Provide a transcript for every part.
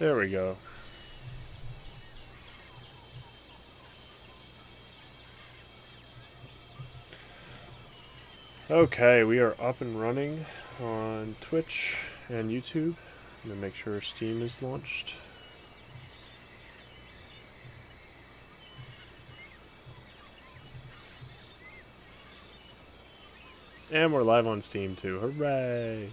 There we go. Okay, we are up and running on Twitch and YouTube. I'm going to make sure Steam is launched. And we're live on Steam too. Hooray!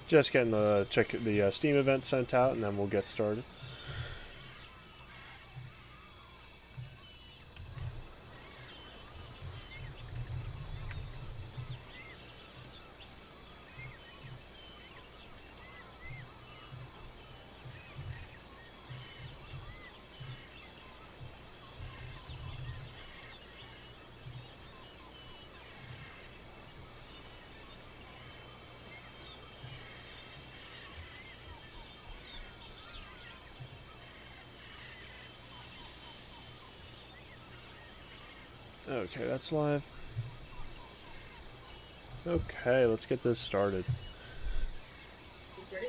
Just getting the Steam event sent out, and then we'll get started. Okay, that's live. Okay, let's get this started. Ready?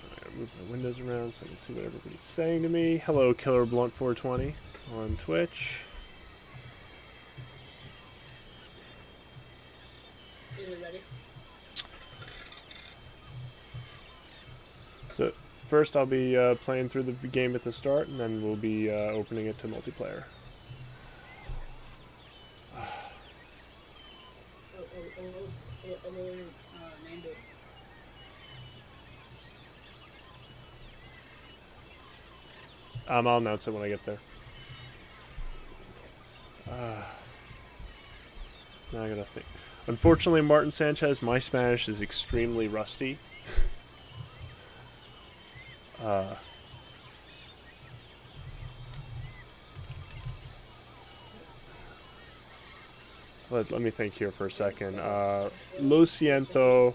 Alright, move my windows around so I can see what everybody's saying to me. Hello, Killer Blunt 420 on Twitch. Is it ready? So first I'll be playing through the game at the start, and then we'll be opening it to multiplayer. Named it. I'll announce it when I get there. Now I gotta think. Unfortunately, Martin Sanchez, my Spanish is extremely rusty. Let me think here for a second. Lo siento.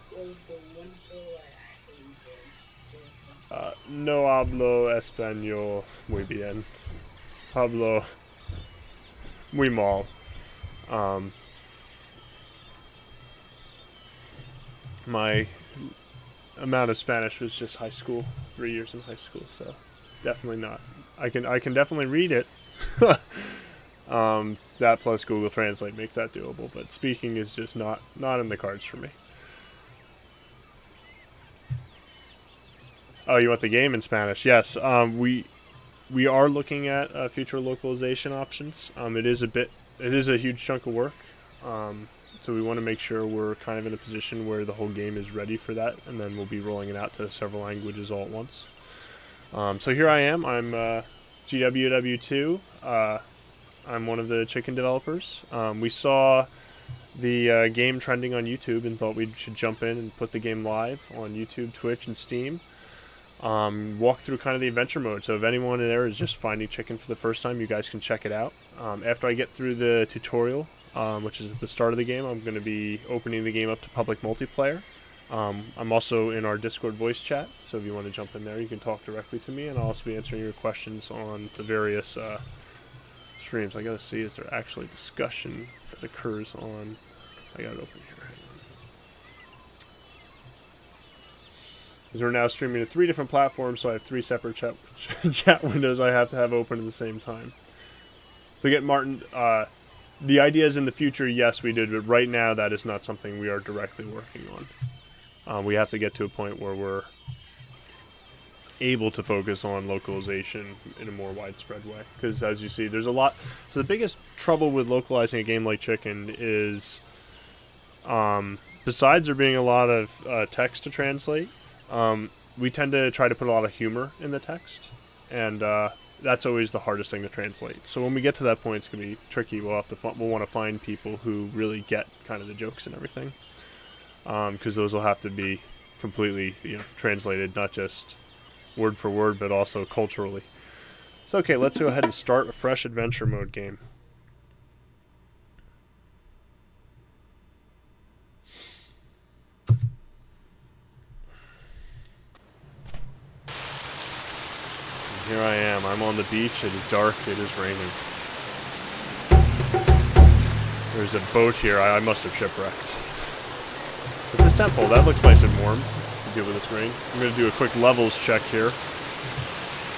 No hablo español muy bien. Hablo muy mal. My amount of Spanish was just high school, 3 years in high school, so definitely not. I can definitely read it. That plus Google Translate makes that doable, but speaking is just not in the cards for me. Oh, you want the game in Spanish? Yes. We are looking at future localization options. It is a huge chunk of work. So we want to make sure we're kind of in a position where the whole game is ready for that, and then we'll be rolling it out to several languages all at once. So here I am. I'm GWW2. I'm one of the chicken developers. We saw the game trending on YouTube and thought we should jump in and put the game live on YouTube, Twitch, and Steam. Walk through kind of the adventure mode. So if anyone in there is just finding chicken for the first time, you guys can check it out. After I get through the tutorial, which is at the start of the game, I'm going to be opening the game up to public multiplayer. I'm also in our Discord voice chat, so if you want to jump in there, you can talk directly to me, and I'll also be answering your questions on the various streams. I gotta see, is there actually discussion that occurs on... I got it open here. Because we're now streaming to 3 different platforms, so I have 3 separate chat windows I have to have open at the same time. So get Martin, the ideas in the future, yes we did, but right now that is not something we are directly working on. We have to get to a point where we're able to focus on localization in a more widespread way. Because as you see, there's a lot... So the biggest trouble with localizing a game like Chicken is, besides there being a lot of text to translate, we tend to try to put a lot of humor in the text, and that's always the hardest thing to translate. So when we get to that point, it's going to be tricky. We'll want to find people who really get kind of the jokes and everything, because those will have to be completely, translated, not just word for word, but also culturally. So okay, let's go ahead and start a fresh adventure mode game. Here I am. I'm on the beach. It is dark. It is raining. There's a boat here. I must have shipwrecked. But this temple, that looks nice and warm to deal with this rain. I'm going to do a quick levels check here.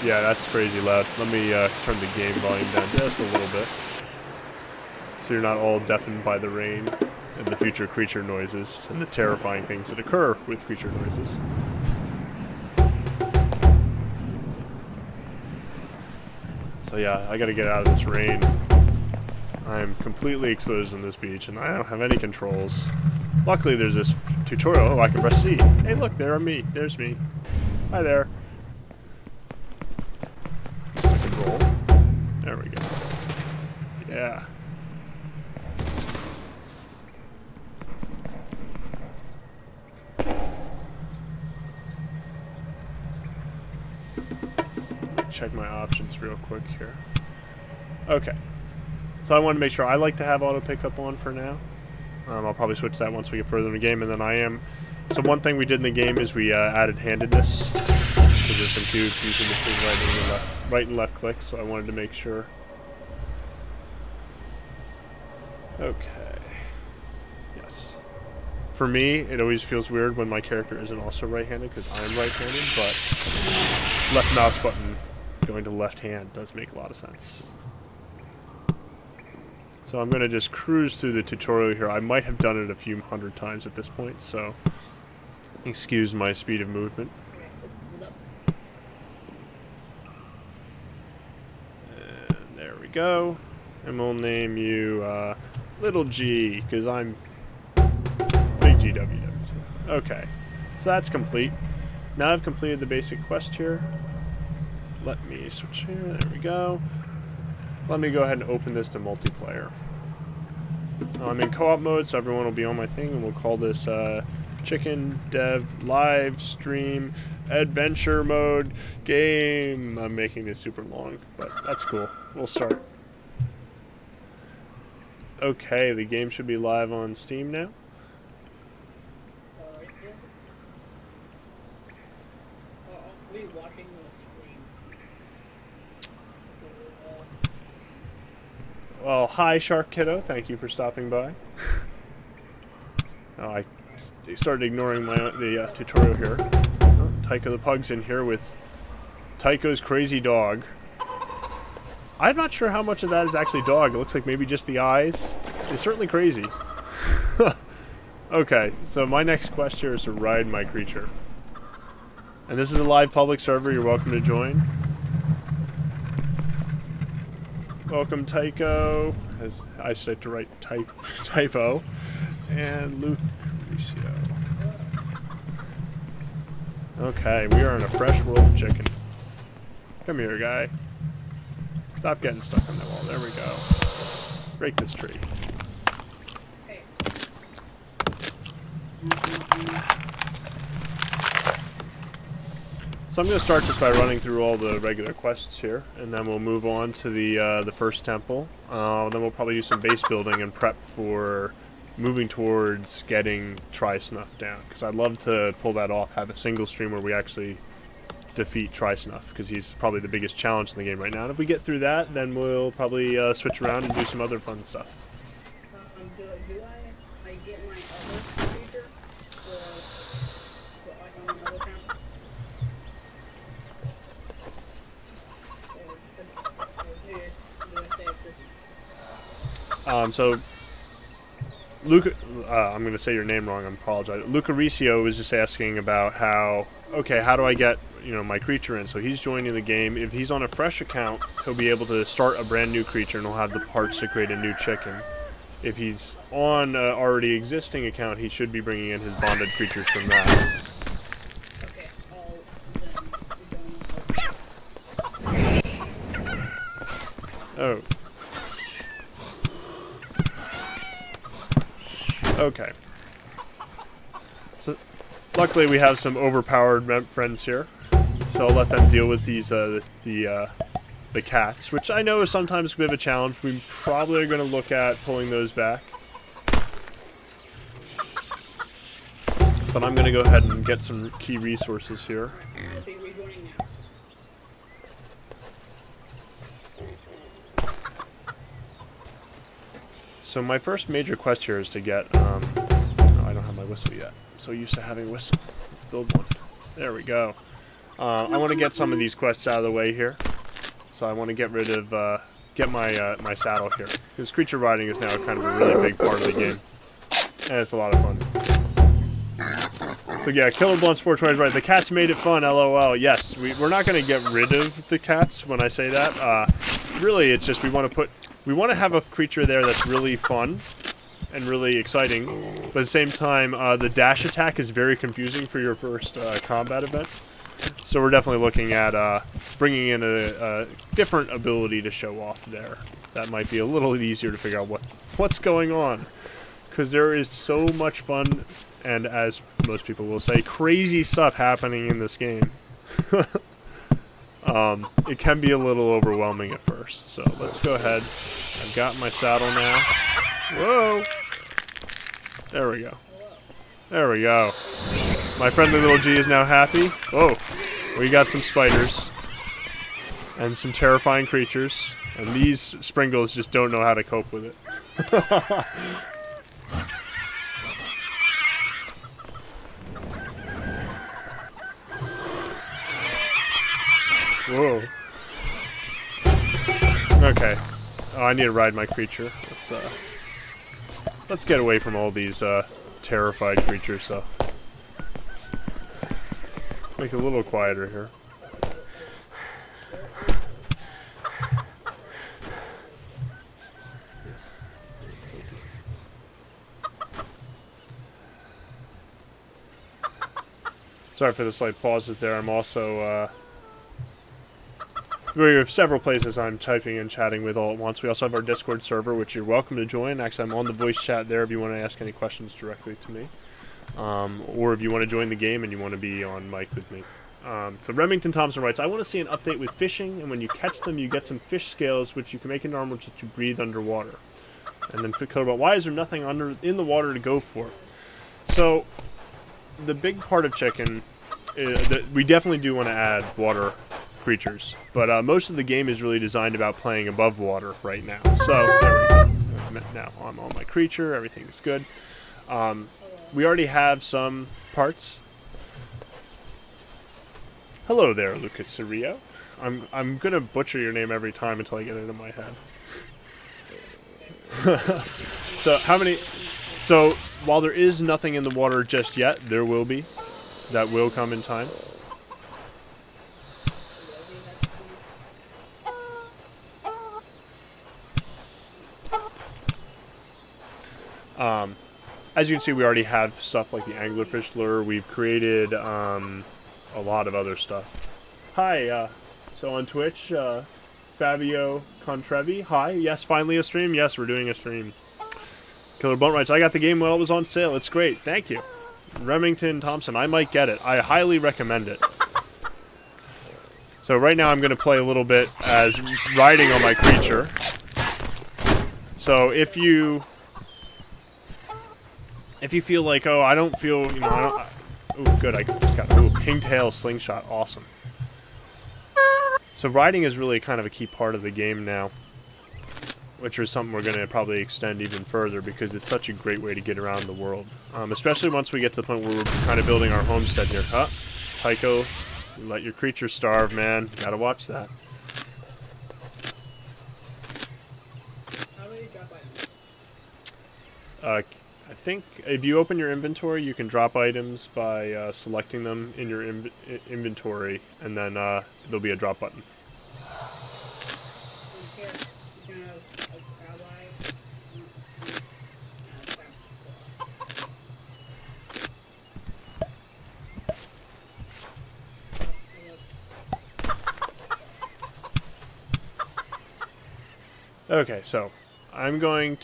Yeah, that's crazy loud. Let me turn the game volume down just a little bit, so you're not all deafened by the rain and the future creature noises and the terrifying things that occur with creature noises. So yeah, I gotta get out of this rain. I'm completely exposed on this beach, and I don't have any controls. Luckily, there's this tutorial. Oh, I can press C. Hey, look, there's me. Hi there. I can roll. There we go. Yeah. Check my options real quick here. Okay. So I wanted to make sure I like to have auto pickup on for now. I'll probably switch that once we get further in the game, and then so one thing we did in the game is we added handedness, because there's some cubes using between right and left click, so I wanted to make sure. Okay. Yes. For me, it always feels weird when my character isn't also right-handed, because I'm right-handed, but left mouse button going to the left hand does make a lot of sense. So I'm going to just cruise through the tutorial here. I might have done it a few hundred times at this point, so excuse my speed of movement. And there we go. And we'll name you Little G, because I'm Big GWW. Okay, so that's complete. Now I've completed the basic quest here. Let me switch here. There we go. Let me go ahead and open this to multiplayer. I'm in co-op mode, so everyone will be on my thing, and we'll call this Chicken Dev Live Stream Adventure Mode Game. I'm making this super long, but that's cool. We'll start. Okay, the game should be live on Steam now. Well, hi, Shark Kiddo. Thank you for stopping by. Oh, I started ignoring the tutorial here. Oh, Tycho the Pug's in here with Tycho's crazy dog. I'm not sure how much of that is actually dog. It looks like maybe just the eyes. It's certainly crazy. Okay, so my next quest here is to ride my creature. And this is a live public server. You're welcome to join. Welcome, Tycho. As I said to write typo. And Luke Ricio. Okay, we are in a fresh world of chicken. Come here, guy. Stop getting stuck on that wall. There we go. Break this tree. Hey. So I'm going to start just by running through all the regular quests here, and then we'll move on to the first temple. Then we'll probably do some base building and prep for moving towards getting Tri-Snuff down, because I'd love to pull that off, have a single stream where we actually defeat Tri-Snuff, because he's probably the biggest challenge in the game right now. And if we get through that, then we'll probably switch around and do some other fun stuff. Do I get my other creature? Like on another account? So Luca, I'm going to say your name wrong, I apologize. Lucaricio was just asking about how do I get, my creature in? So he's joining the game. If he's on a fresh account, he'll be able to start a brand new creature and he'll have the parts to create a new chicken. If he's on an already existing account, he should be bringing in his bonded creatures from that. Okay, Oh. Okay. So, luckily we have some overpowered friends here, so I'll let them deal with these the cats, which I know is sometimes a bit of a challenge. We probably are going to look at pulling those back, but I'm going to go ahead and get some key resources here. I'll be rejoining now. So my first major quest here is to get, I don't have my whistle yet. I'm so used to having a whistle. Let's build one. There we go. I want to get some of these quests out of the way here. So I want to get rid of, get my my saddle here. Because creature riding is now kind of a really big part of the game. And it's a lot of fun. So yeah, Killer Blunt's 420 is right. The cats made it fun, LOL. Yes, we're not going to get rid of the cats when I say that. Really, it's just we want to have a creature there that's really fun and really exciting, but at the same time, the dash attack is very confusing for your first combat event. So we're definitely looking at bringing in a different ability to show off there. That might be a little easier to figure out what's going on, because there is so much fun and, as most people will say, crazy stuff happening in this game. It can be a little overwhelming at first, so let's go ahead. I've got my saddle now. Whoa! There we go. There we go. My friendly little G is now happy. Whoa! We got some spiders. And some terrifying creatures. And these Springles just don't know how to cope with it. Whoa. Okay. Oh, I need to ride my creature. Let's get away from all these terrified creatures, so. Make it a little quieter here. Yes. Sorry for the slight pauses there. I'm also we have several places I'm typing and chatting with all at once. We also have our Discord server, which you're welcome to join. Actually, I'm on the voice chat there if you want to ask any questions directly to me. Or if you want to join the game and you want to be on mic with me. So Remington Thompson writes, I want to see an update with fishing, and when you catch them, you get some fish scales, which you can make into armor to breathe underwater. And then Killer about, why is there nothing in the water to go for? So, the big part of chicken, we definitely do want to add water creatures, but most of the game is really designed about playing above water right now. So there we go. Now I'm on my creature, everything's good. We already have some parts. Hello there, Lucas Cirio. I'm gonna butcher your name every time until I get it into my head. So how many? So while there is nothing in the water just yet, there will be. That will come in time. As you can see, we already have stuff like the anglerfish lure. We've created a lot of other stuff. Hi, so on Twitch, Fabio Contrevi. Hi, yes, finally a stream. Yes, we're doing a stream. Killer Blunt writes, I got the game while it was on sale. It's great. Thank you. Remington Thompson, I might get it. I highly recommend it. So right now I'm going to play a little bit as riding on my creature. So if you feel like, oh, I don't feel, you know, oh, good, I just got, oh, pigtail slingshot, awesome. So riding is really kind of a key part of the game now, which is something we're going to probably extend even further because it's such a great way to get around the world. Especially once we get to the point where we're kind of building our homestead here. Huh? Tycho, let your creature starve, man. Gotta watch that. How many drop items? I think if you open your inventory, you can drop items by selecting them in your inventory, and then there'll be a drop button. Okay, so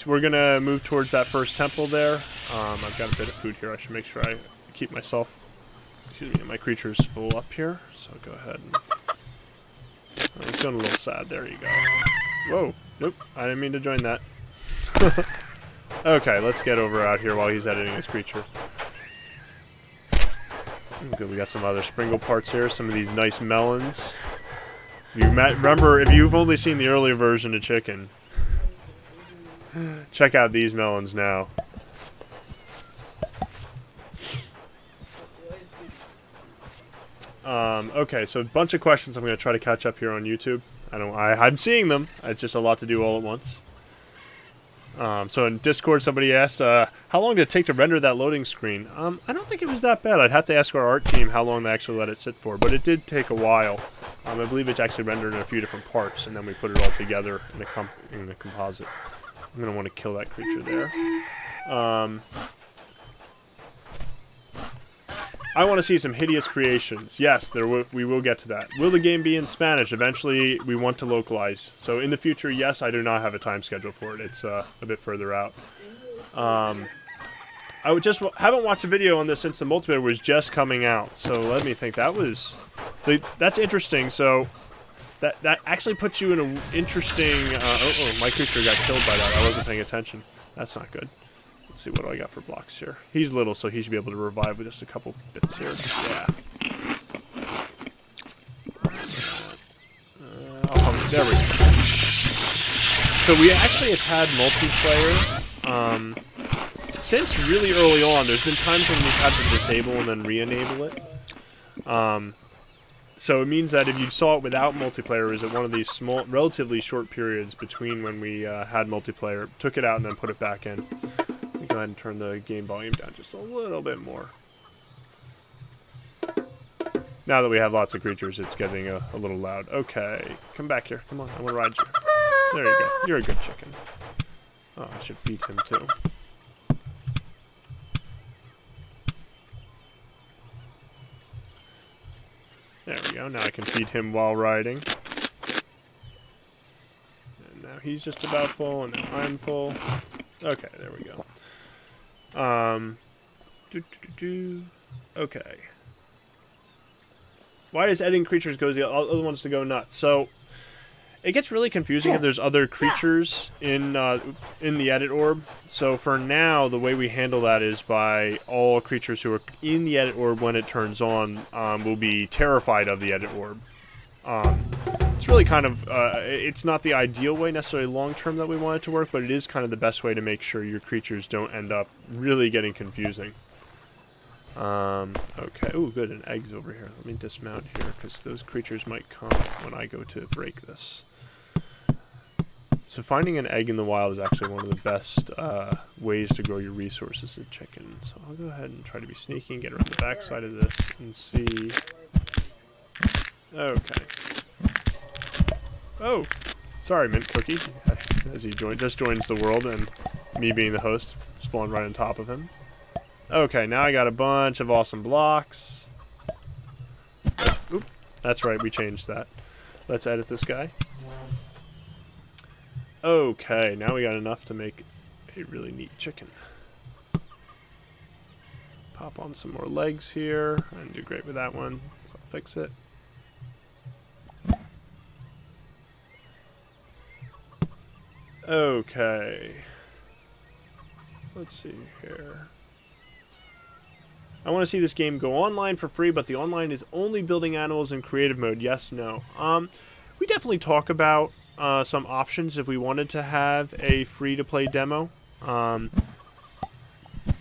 we're gonna move towards that first temple there. I've got a bit of food here. I should make sure I keep myself, my creature's full up here. So go ahead and, I was going a little sad. There you go. Whoa, nope, I didn't mean to join that. Okay, let's get over out here while he's editing his creature. Good, we got some other Springle parts here. Some of these nice melons. Remember, if you've only seen the earlier version of chicken, check out these melons now. Okay, so a bunch of questions I'm going to try to catch up here on YouTube. I'm seeing them. It's just a lot to do all at once. So in Discord, somebody asked, how long did it take to render that loading screen? I don't think it was that bad. I'd have to ask our art team how long they actually let it sit for, but it did take a while. I believe it's actually rendered in a few different parts, and then we put it all together in a composite. I'm going to want to kill that creature there. I want to see some hideous creations. Yes, we will get to that. Will the game be in Spanish? Eventually, we want to localize. So in the future, yes, I do not have a time schedule for it. It's a bit further out. I haven't watched a video on this since the multiplayer was just coming out. So let me think. That's interesting. So that actually puts you in an interesting. My creature got killed by that. I wasn't paying attention. That's not good. Let's see, what do I got for blocks here? He's little, so he should be able to revive with just a couple bits here. Yeah. There we go. So we actually have had multiplayer since really early on. There's been times when we've had to disable and then re-enable it. So it means that if you saw it without multiplayer, it was at one of these small, relatively short periods between when we had multiplayer, took it out and then put it back in. Go ahead and turn the game volume down just a little bit more. Now that we have lots of creatures, it's getting a little loud. Okay, come back here. Come on, I want to ride you. There you go. You're a good chicken. Oh, I should feed him too. There we go. Now I can feed him while riding. And now he's just about full, and now I'm full. Okay, there we go. Okay. Why does editing creatures go the other ones to go nuts? So it gets really confusing if there's other creatures in the edit orb. So for now, the way we handle that is by all creatures who are in the edit orb when it turns on will be terrified of the edit orb. It's really kind of, it's not the ideal way necessarily long-term that we want it to work, but it is kind of the best way to make sure your creatures don't end up really getting confusing. Okay, ooh, good, an egg's over here. Let me dismount here, because those creatures might come when I go to break this. So finding an egg in the wild is actually one of the best ways to grow your resources in chicken. So I'll go ahead and try to be sneaky and get around the backside of this and see. Okay. Oh, sorry, Mint Cookie, as he just joins the world and me being the host, spawned right on top of him. Okay, now I got a bunch of awesome blocks. Oop, that's right, we changed that. Let's edit this guy. Okay, now we got enough to make a really neat chicken. Pop on some more legs here. I didn't do great with that one, so I'll fix it. Okay. Let's see here. I want to see this game go online for free, but the online is only building animals in creative mode. Yes, no. We definitely talk about some options if we wanted to have a free-to-play demo.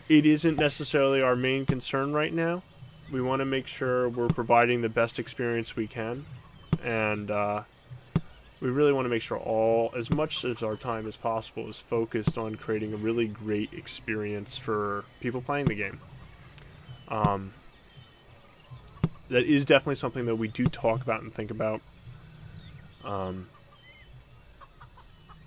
It isn't necessarily our main concern right now. We want to make sure we're providing the best experience we can, and we really want to make sure as much as our time as possible is focused on creating a really great experience for people playing the game. That is definitely something that we do talk about and think about.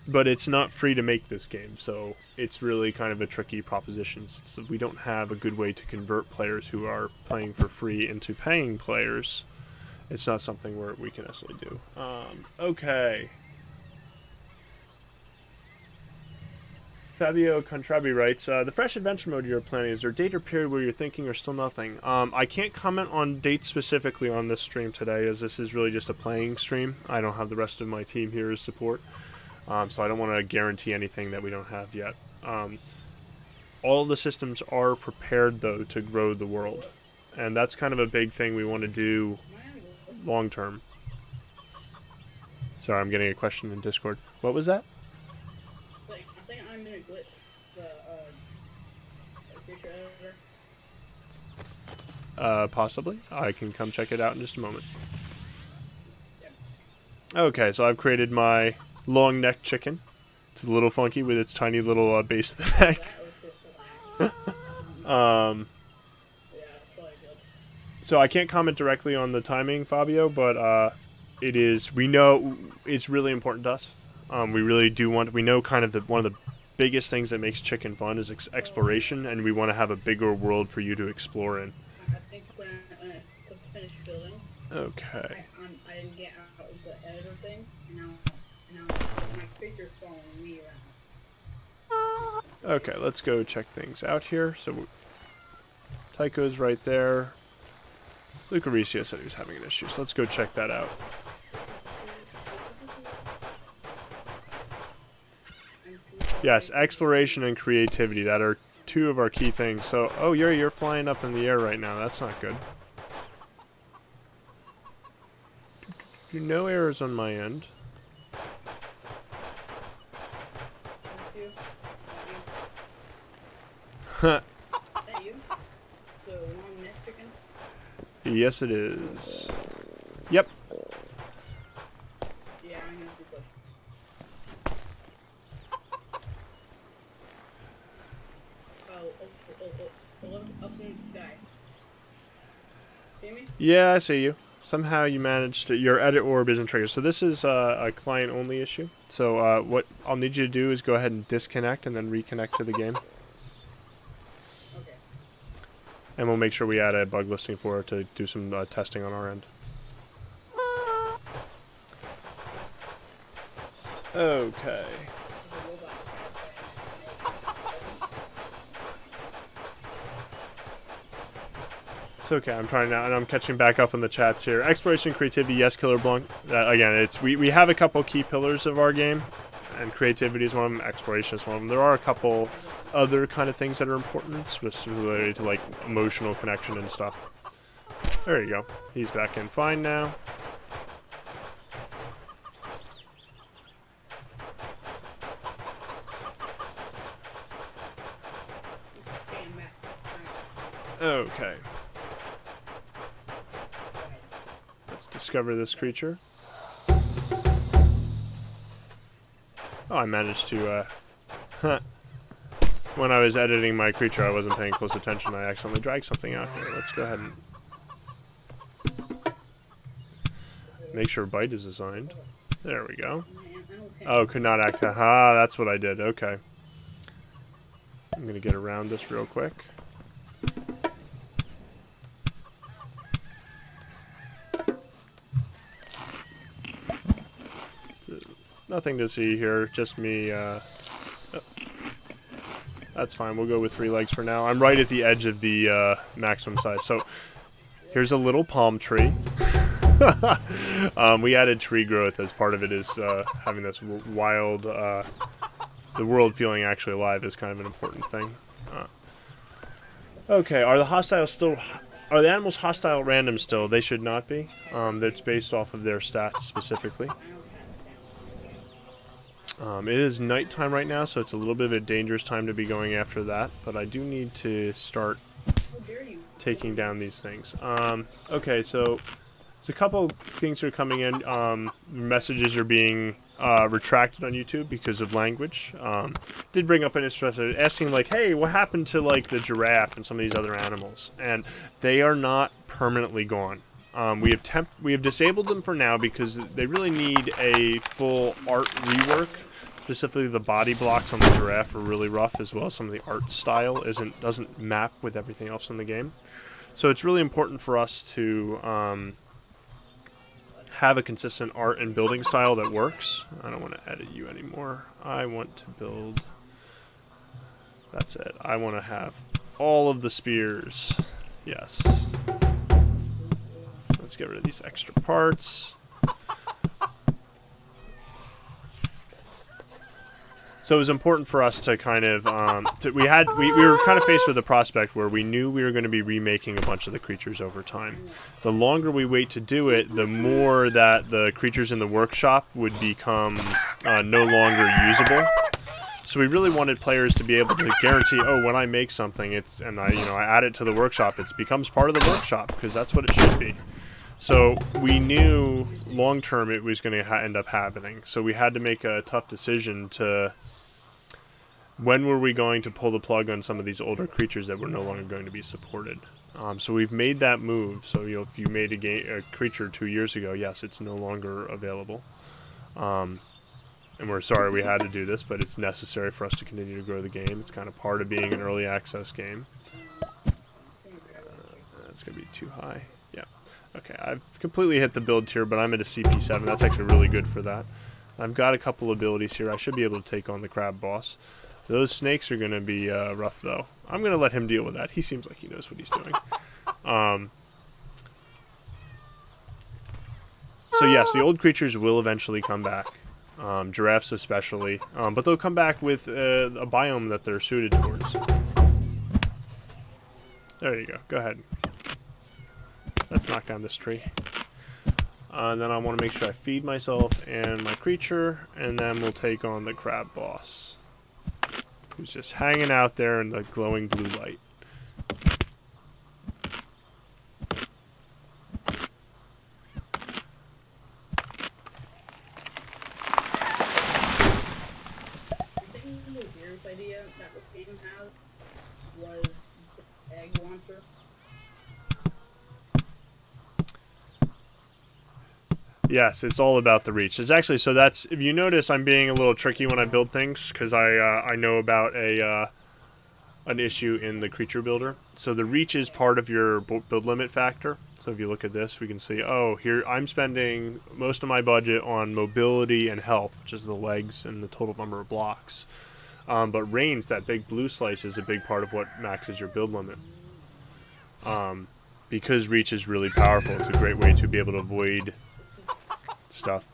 But it's not free to make this game, so it's really kind of a tricky proposition. So we don't have a good way to convert players who are playing for free into paying players. It's not something where we can necessarily do. Okay. Fabio Contrabi writes, the fresh adventure mode you're planning, is there a date or period where you're thinking or still nothing? I can't comment on dates specifically on this stream today, as this is really just a playing stream. I don't have the rest of my team here as support. So I don't want to guarantee anything that we don't have yet. All of the systems are prepared, though, to grow the world. And that's kind of a big thing we want to do long term. Sorry, I'm getting a question in Discord. What was that? I think I'm in a glitch. The creature editor. Possibly. I can come check it out in just a moment. Okay, so I've created my long neck chicken. It's a little funky with its tiny little base of the neck. So I can't comment directly on the timing, Fabio, but we know it's really important to us. We really do we know kind of one of the biggest things that makes chicken fun is exploration, and we want to have a bigger world for you to explore in. I think when I finish building, okay. I didn't get out of the editor thing, and now my creature's following me around. Okay, let's go check things out here. So Tycho's right there. Lucaricio said he was having an issue, so let's go check that out. Yes, exploration and creativity, that are two of our key things. So, oh, you're flying up in the air right now. That's not good. No errors on my end. Huh. Yes, it is. Yep. Yeah, I'm gonna do push. Up in the sky. See me? Yeah, I see you. Somehow you managed to. Your edit orb isn't triggered. So this is a client-only issue. So what I'll need you to do is go ahead and disconnect and then reconnect to the game. And we'll make sure we add a bug listing for it to do some testing on our end. Okay. It's okay, I'm trying now, and I'm catching back up in the chats here. Exploration, creativity, yes, Killer Blanc. Again, we have a couple key pillars of our game, and creativity is one of them, exploration is one of them. There are a couple other kind of things that are important, specifically to like emotional connection and stuff. There you go. He's back in fine now. Okay. Let's discover this creature. Oh, I managed to, when I was editing my creature, I wasn't paying close attention. I accidentally dragged something out here. Let's go ahead and make sure bite is assigned. There we go. Oh, could not act. Aha, that's what I did. Okay. I'm going to get around this real quick. Nothing to see here, just me. That's fine, we'll go with 3 legs for now. I'm right at the edge of the maximum size. So here's a little palm tree. We added tree growth as part of it, is having this wild, the world feeling actually alive is kind of an important thing. Okay, are the animals hostile at random still? They should not be. That's based off of their stats specifically. It is nighttime right now, so it's a little bit of a dangerous time to be going after that, but I do need to start taking down these things. Okay, so there's a couple things are coming in. Messages are being retracted on YouTube because of language. Did bring up an interest, asking like, hey, what happened to like the giraffe and some of these other animals? And they are not permanently gone. We have disabled them for now because they really need a full art rework. Specifically, the body blocks on the giraffe are really rough, as well as some of the art style doesn't map with everything else in the game. So it's really important for us to have a consistent art and building style that works. I don't want to edit you anymore. I want to build. That's it. I want to have all of the spears. Yes. Let's get rid of these extra parts. So it was important for us to kind of, we were kind of faced with a prospect where we knew we were going to be remaking a bunch of the creatures over time. The longer we wait to do it, the more that the creatures in the workshop would become no longer usable. So we really wanted players to be able to guarantee, oh, when I make something, I add it to the workshop, it becomes part of the workshop, because that's what it should be. So we knew long term it was going to end up happening. So we had to make a tough decision to, when were we going to pull the plug on some of these older creatures that were no longer going to be supported. So we've made that move. So if you made a creature 2 years ago, yes, it's no longer available. And we're sorry we had to do this, but it's necessary for us to continue to grow the game. It's kind of part of being an early access game. That's going to be too high. Yeah. Okay, I've completely hit the build tier, but I'm at a CP7. That's actually really good for that. I've got a couple abilities here. I should be able to take on the crab boss. Those snakes are going to be rough, though. I'm going to let him deal with that. He seems like he knows what he's doing. So yes, the old creatures will eventually come back. Giraffes especially. But they'll come back with a biome that they're suited towards. There you go. Go ahead. Let's knock down this tree. And then I want to make sure I feed myself and my creature, and then we'll take on the crab boss, who's just hanging out there in the glowing blue light. I think the weirdest idea that this game has was the egg launcher. Yes, it's all about the reach. It's actually, so that's, if you notice, I'm being a little tricky when I build things, because I know about an issue in the creature builder. So the reach is part of your build limit factor. So if you look at this, we can see, oh, here I'm spending most of my budget on mobility and health, which is the legs and the total number of blocks. But range, that big blue slice, is a big part of what maxes your build limit. Because reach is really powerful, it's a great way to be able to avoid stuff.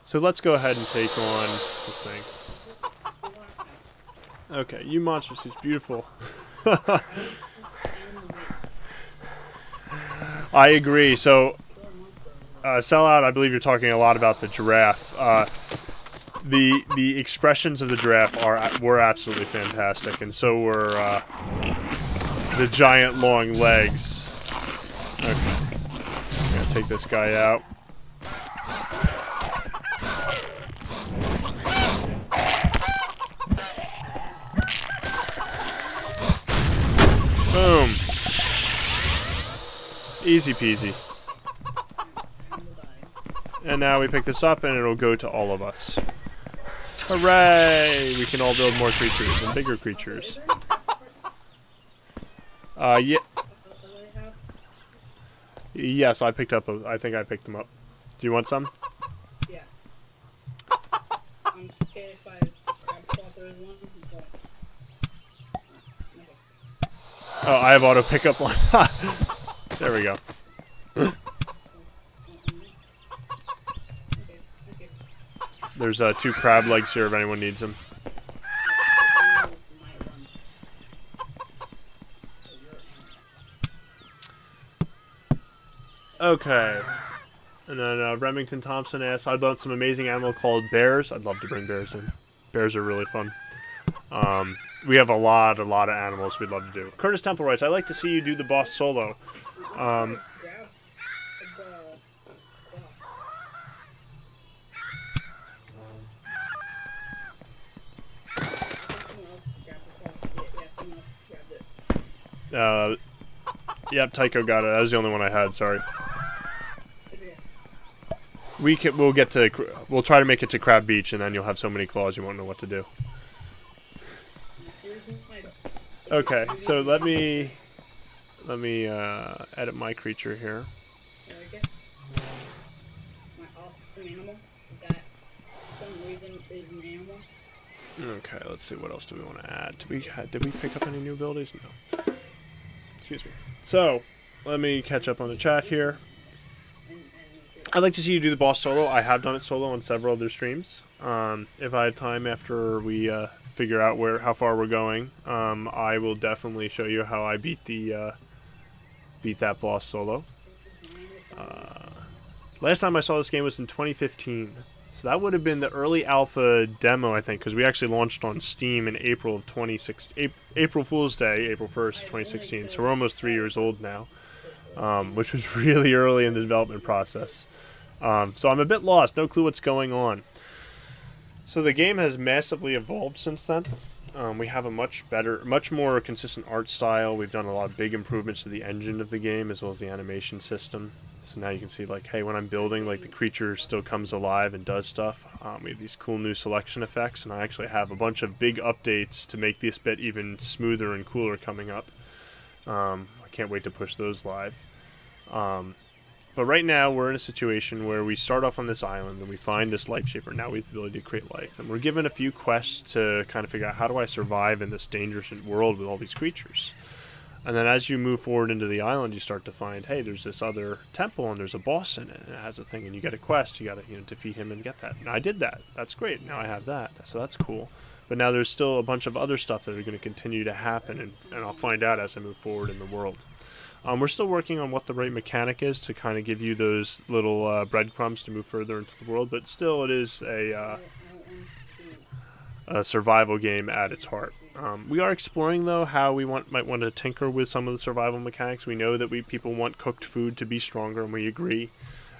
So let's go ahead and take on this thing. Okay, you monsters, who's beautiful. I agree. So, Sellout, I believe you're talking a lot about the giraffe. The expressions of the giraffe were absolutely fantastic, and so were the giant long legs. Okay, I'm gonna take this guy out. Boom. Easy peasy. And now we pick this up and it'll go to all of us. Hooray! We can all build more creatures and bigger creatures. Yeah. What do they have? Yes, I picked up. I think I picked them up. Do you want some? Yeah. I'm scared if I thought there was one. So. Okay. Oh, I have auto pickup one. There we go. Okay. Okay. There's 2 crab legs here if anyone needs them. Okay. And then Remington Thompson asks, I built some amazing animal called bears. I'd love to bring bears in. Bears are really fun. We have a lot of animals we'd love to do. Curtis Temple writes, I'd like to see you do the boss solo. Yep, Tycho got it. That was the only one I had, sorry. We'll try to make it to Crab Beach, and then you'll have so many claws you won't know what to do. Okay, so let me edit my creature here. My awesome animal that for some reason is an animal. Okay, let's see, what else do we want to add? Did we pick up any new abilities? No. Excuse me. So, let me catch up on the chat here. I'd like to see you do the boss solo. I have done it solo on several other streams. If I have time after we figure out how far we're going, I will definitely show you how I beat that boss solo. Last time I saw this game was in 2015. So that would have been the early alpha demo, I think, because we actually launched on Steam in April of 2016. April Fool's Day, April 1st, 2016. So we're almost 3 years old now, which was really early in the development process. So I'm a bit lost, no clue what's going on. So the game has massively evolved since then. We have a much more consistent art style. We've done a lot of big improvements to the engine of the game as well as the animation system. So now you can see, like, hey, when I'm building, like, the creature still comes alive and does stuff. We have these cool new selection effects, and I actually have a bunch of big updates to make this bit even smoother and cooler coming up. I can't wait to push those live. But right now, we're in a situation where we start off on this island, and we find this life shaper. Now we have the ability to create life. And we're given a few quests to kind of figure out, how do I survive in this dangerous world with all these creatures? And then as you move forward into the island, you start to find, hey, there's this other temple, and there's a boss in it, and it has a thing, and you get a quest. You got to defeat him and get that. And I did that. That's great. Now I have that. So that's cool. But now there's still a bunch of other stuff that are going to continue to happen, and I'll find out as I move forward in the world. We're still working on what the right mechanic is to kind of give you those little breadcrumbs to move further into the world, but still it is a survival game at its heart. We are exploring, though, how we might want to tinker with some of the survival mechanics. We know that people want cooked food to be stronger, and we agree.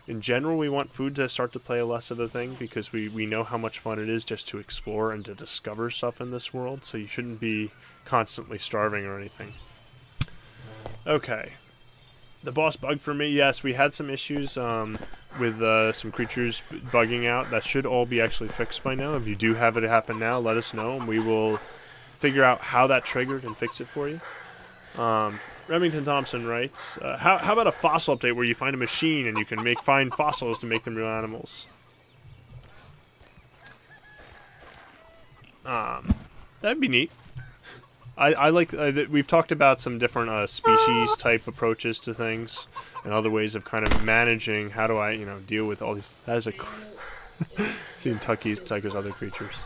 In general, we want food to start to play less of a thing, because we know how much fun it is just to explore and to discover stuff in this world, so you shouldn't be constantly starving or anything. Okay. The boss bug for me, yes, we had some issues with some creatures bugging out. That should all be actually fixed by now. If you do have it happen now, let us know, and we will figure out how that triggered and fix it for you. Remington Thompson writes, how about a fossil update where you find a machine and you can find fossils to make them real animals? That'd be neat. I like, we've talked about some different species type approaches to things and other ways of kind of managing, how do I, deal with all these, that is a, seeing Tycho's other creatures.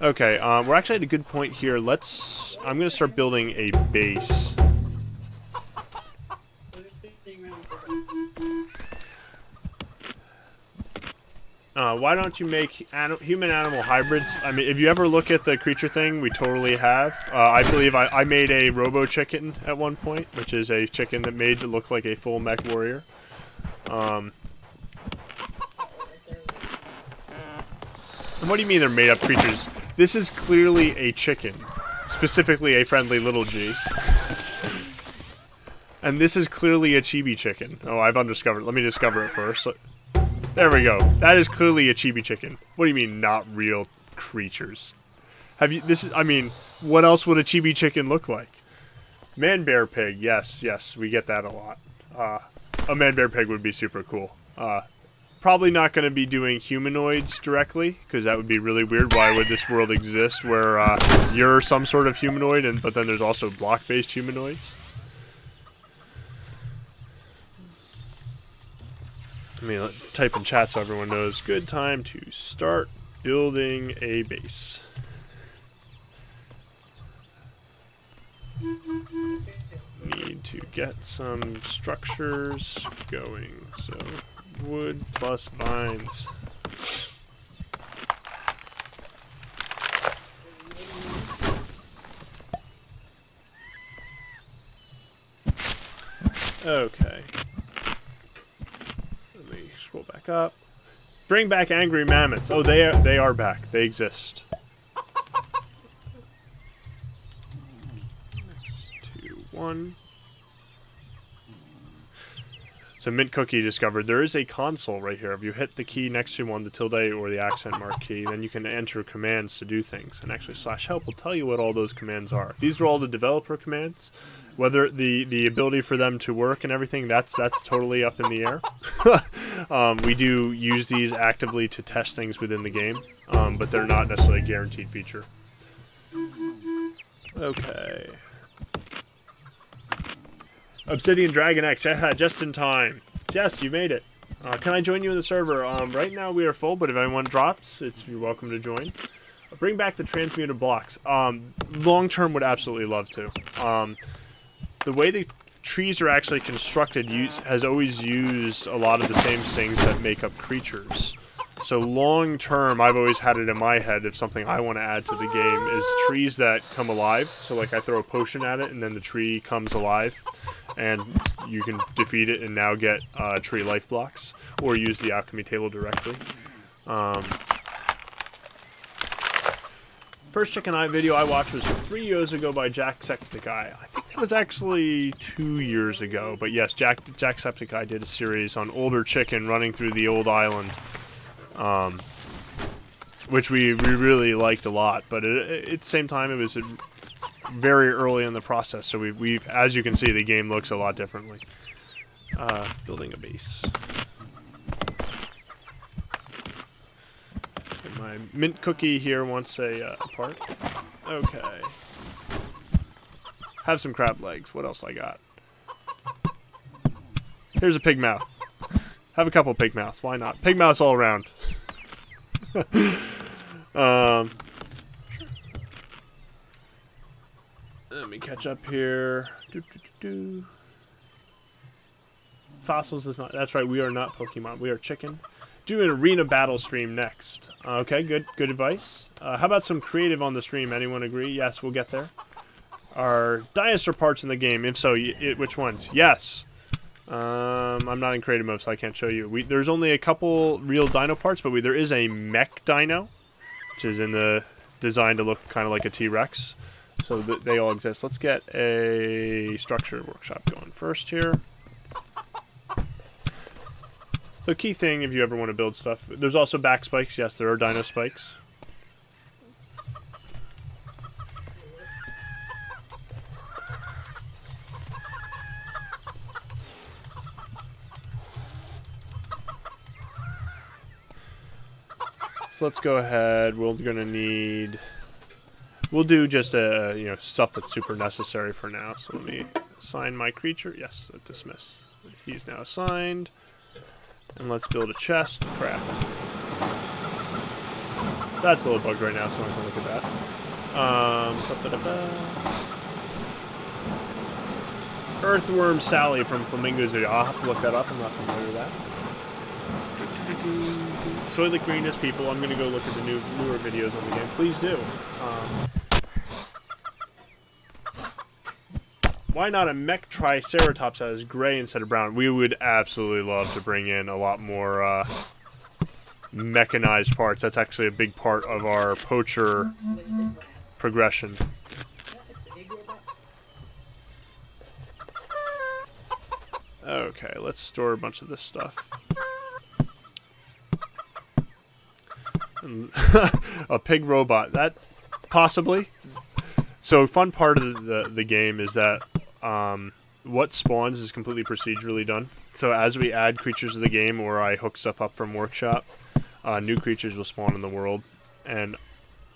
Okay, we're actually at a good point here. I'm going to start building a base. Why don't you make human-animal hybrids? I mean, if you ever look at the creature thing, we totally have. I believe I made a robo-chicken at one point, which is a chicken that made to look like a full mech warrior. And what do you mean they're made-up creatures? This is clearly a chicken, specifically a friendly little G. And this is clearly a chibi chicken. Oh, I've undiscovered it. Let me discover it first. There we go. That is clearly a chibi chicken. What do you mean, not real creatures? Have you? This is. I mean, what else would a chibi chicken look like? Man bear pig. Yes, yes, we get that a lot. A man bear pig would be super cool. Probably not going to be doing humanoids directly, because that would be really weird. Why would this world exist where you're some sort of humanoid, but then there's also block-based humanoids? Let me type in chat so everyone knows. Good time to start building a base. Need to get some structures going. So, wood plus vines. Okay. Let me scroll back up. Bring back angry mammoths. Oh, they are back. They exist. 2, 1. So Mint Cookie discovered there is a console right here. If you hit the key next to one, the tilde or the accent mark key, then you can enter commands to do things. And actually /help will tell you what all those commands are. These are all the developer commands. Whether the ability for them to work and everything, that's totally up in the air. We do use these actively to test things within the game, but they're not necessarily a guaranteed feature. Okay. Obsidian Dragon X, yeah, just in time. Yes, you made it. Can I join you in the server? Right now we are full, but if anyone drops, you're welcome to join. Bring back the transmuted blocks. Long term would absolutely love to. The way the trees are actually constructed has always used a lot of the same things that make up creatures. So long term, I've always had it in my head, if something I want to add to the game is trees that come alive. So like I throw a potion at it and then the tree comes alive and you can defeat it and now get tree life blocks, or use the alchemy table directly. First Chicken Eye video I watched was 3 years ago by Jacksepticeye. I think that was actually 2 years ago, but yes, Jacksepticeye did a series on older chicken running through the old island. Which we really liked a lot, but at the same time it was very early in the process, so we've as you can see, the game looks a lot differently. Building a base. And my Mint Cookie here wants a part. Okay. Have some crab legs. What else I got? Here's a pig mouth. Have a couple pig mouths. Why not? Pig mouths all around. Let me catch up here. Fossils is not. That's right. We are not Pokemon. We are chicken. Do an arena battle stream next. Okay, good advice. How about some creative on the stream? Anyone agree? Yes, we'll get there. Are dinosaur parts in the game? If so, which ones? Yes. I'm not in creative mode, so I can't show you. There's only a couple real dino parts, but there is a mech dino, which is in the design to look kind of like a T-Rex. So they all exist. Let's get a structure workshop going first here. So key thing, if you ever want to build stuff, there's also back spikes. Yes, there are dino spikes. So let's go ahead. We're gonna need. We'll do just stuff that's super necessary for now. So let me assign my creature. Yes, dismiss. He's now assigned. And let's build a chest. Craft. That's a little bugged right now, so I'm gonna look at that. Earthworm Sally from Flamingo's video. I'll have to look that up. I'm not familiar with that. Soylent Green is people. I'm gonna go look at the newer videos on the game. Please do. Why not a mech triceratops that is gray instead of brown? We would absolutely love to bring in a lot more mechanized parts. That's actually a big part of our poacher progression. Okay, let's store a bunch of this stuff. A pig robot. That Possibly. So fun part of the game is that what spawns is completely procedurally done. So as we add creatures to the game, or I hook stuff up from Workshop, new creatures will spawn in the world. And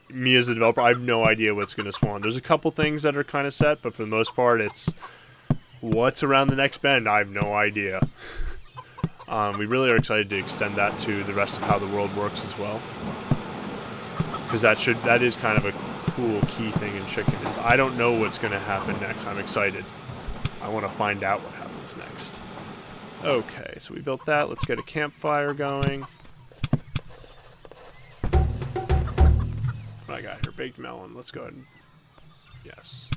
me as a developer, I have no idea what's going to spawn. There's a couple things that are kind of set, but for the most part, it's what's around the next bend. I have no idea. We really are excited to extend that to the rest of how the world works as well. Because that is kind of a cool key thing in Chicken, is I don't know what's going to happen next. I'm excited. I want to find out what happens next. Okay, so we built that. Let's get a campfire going. What I got here? Baked melon. Let's go ahead and... Yes.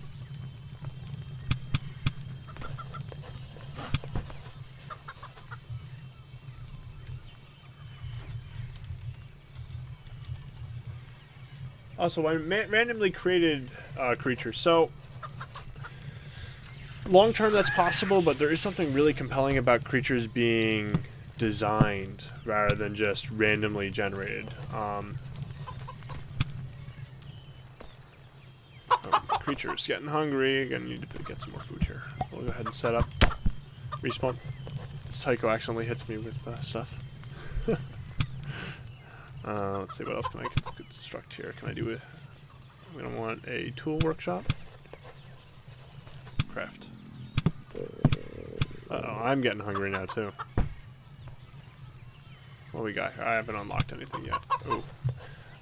Also, I randomly created creatures. So, long term that's possible, but there is something really compelling about creatures being designed rather than just randomly generated. Creature's getting hungry. Gonna need to get some more food here. We'll go ahead and set up. Respawn. This Tycho accidentally hits me with stuff. Let's see, what else can I construct here? Can I do it? I'm gonna want a tool workshop. Craft. Uh-oh, I'm getting hungry now too. What we got here? I haven't unlocked anything yet. Oh,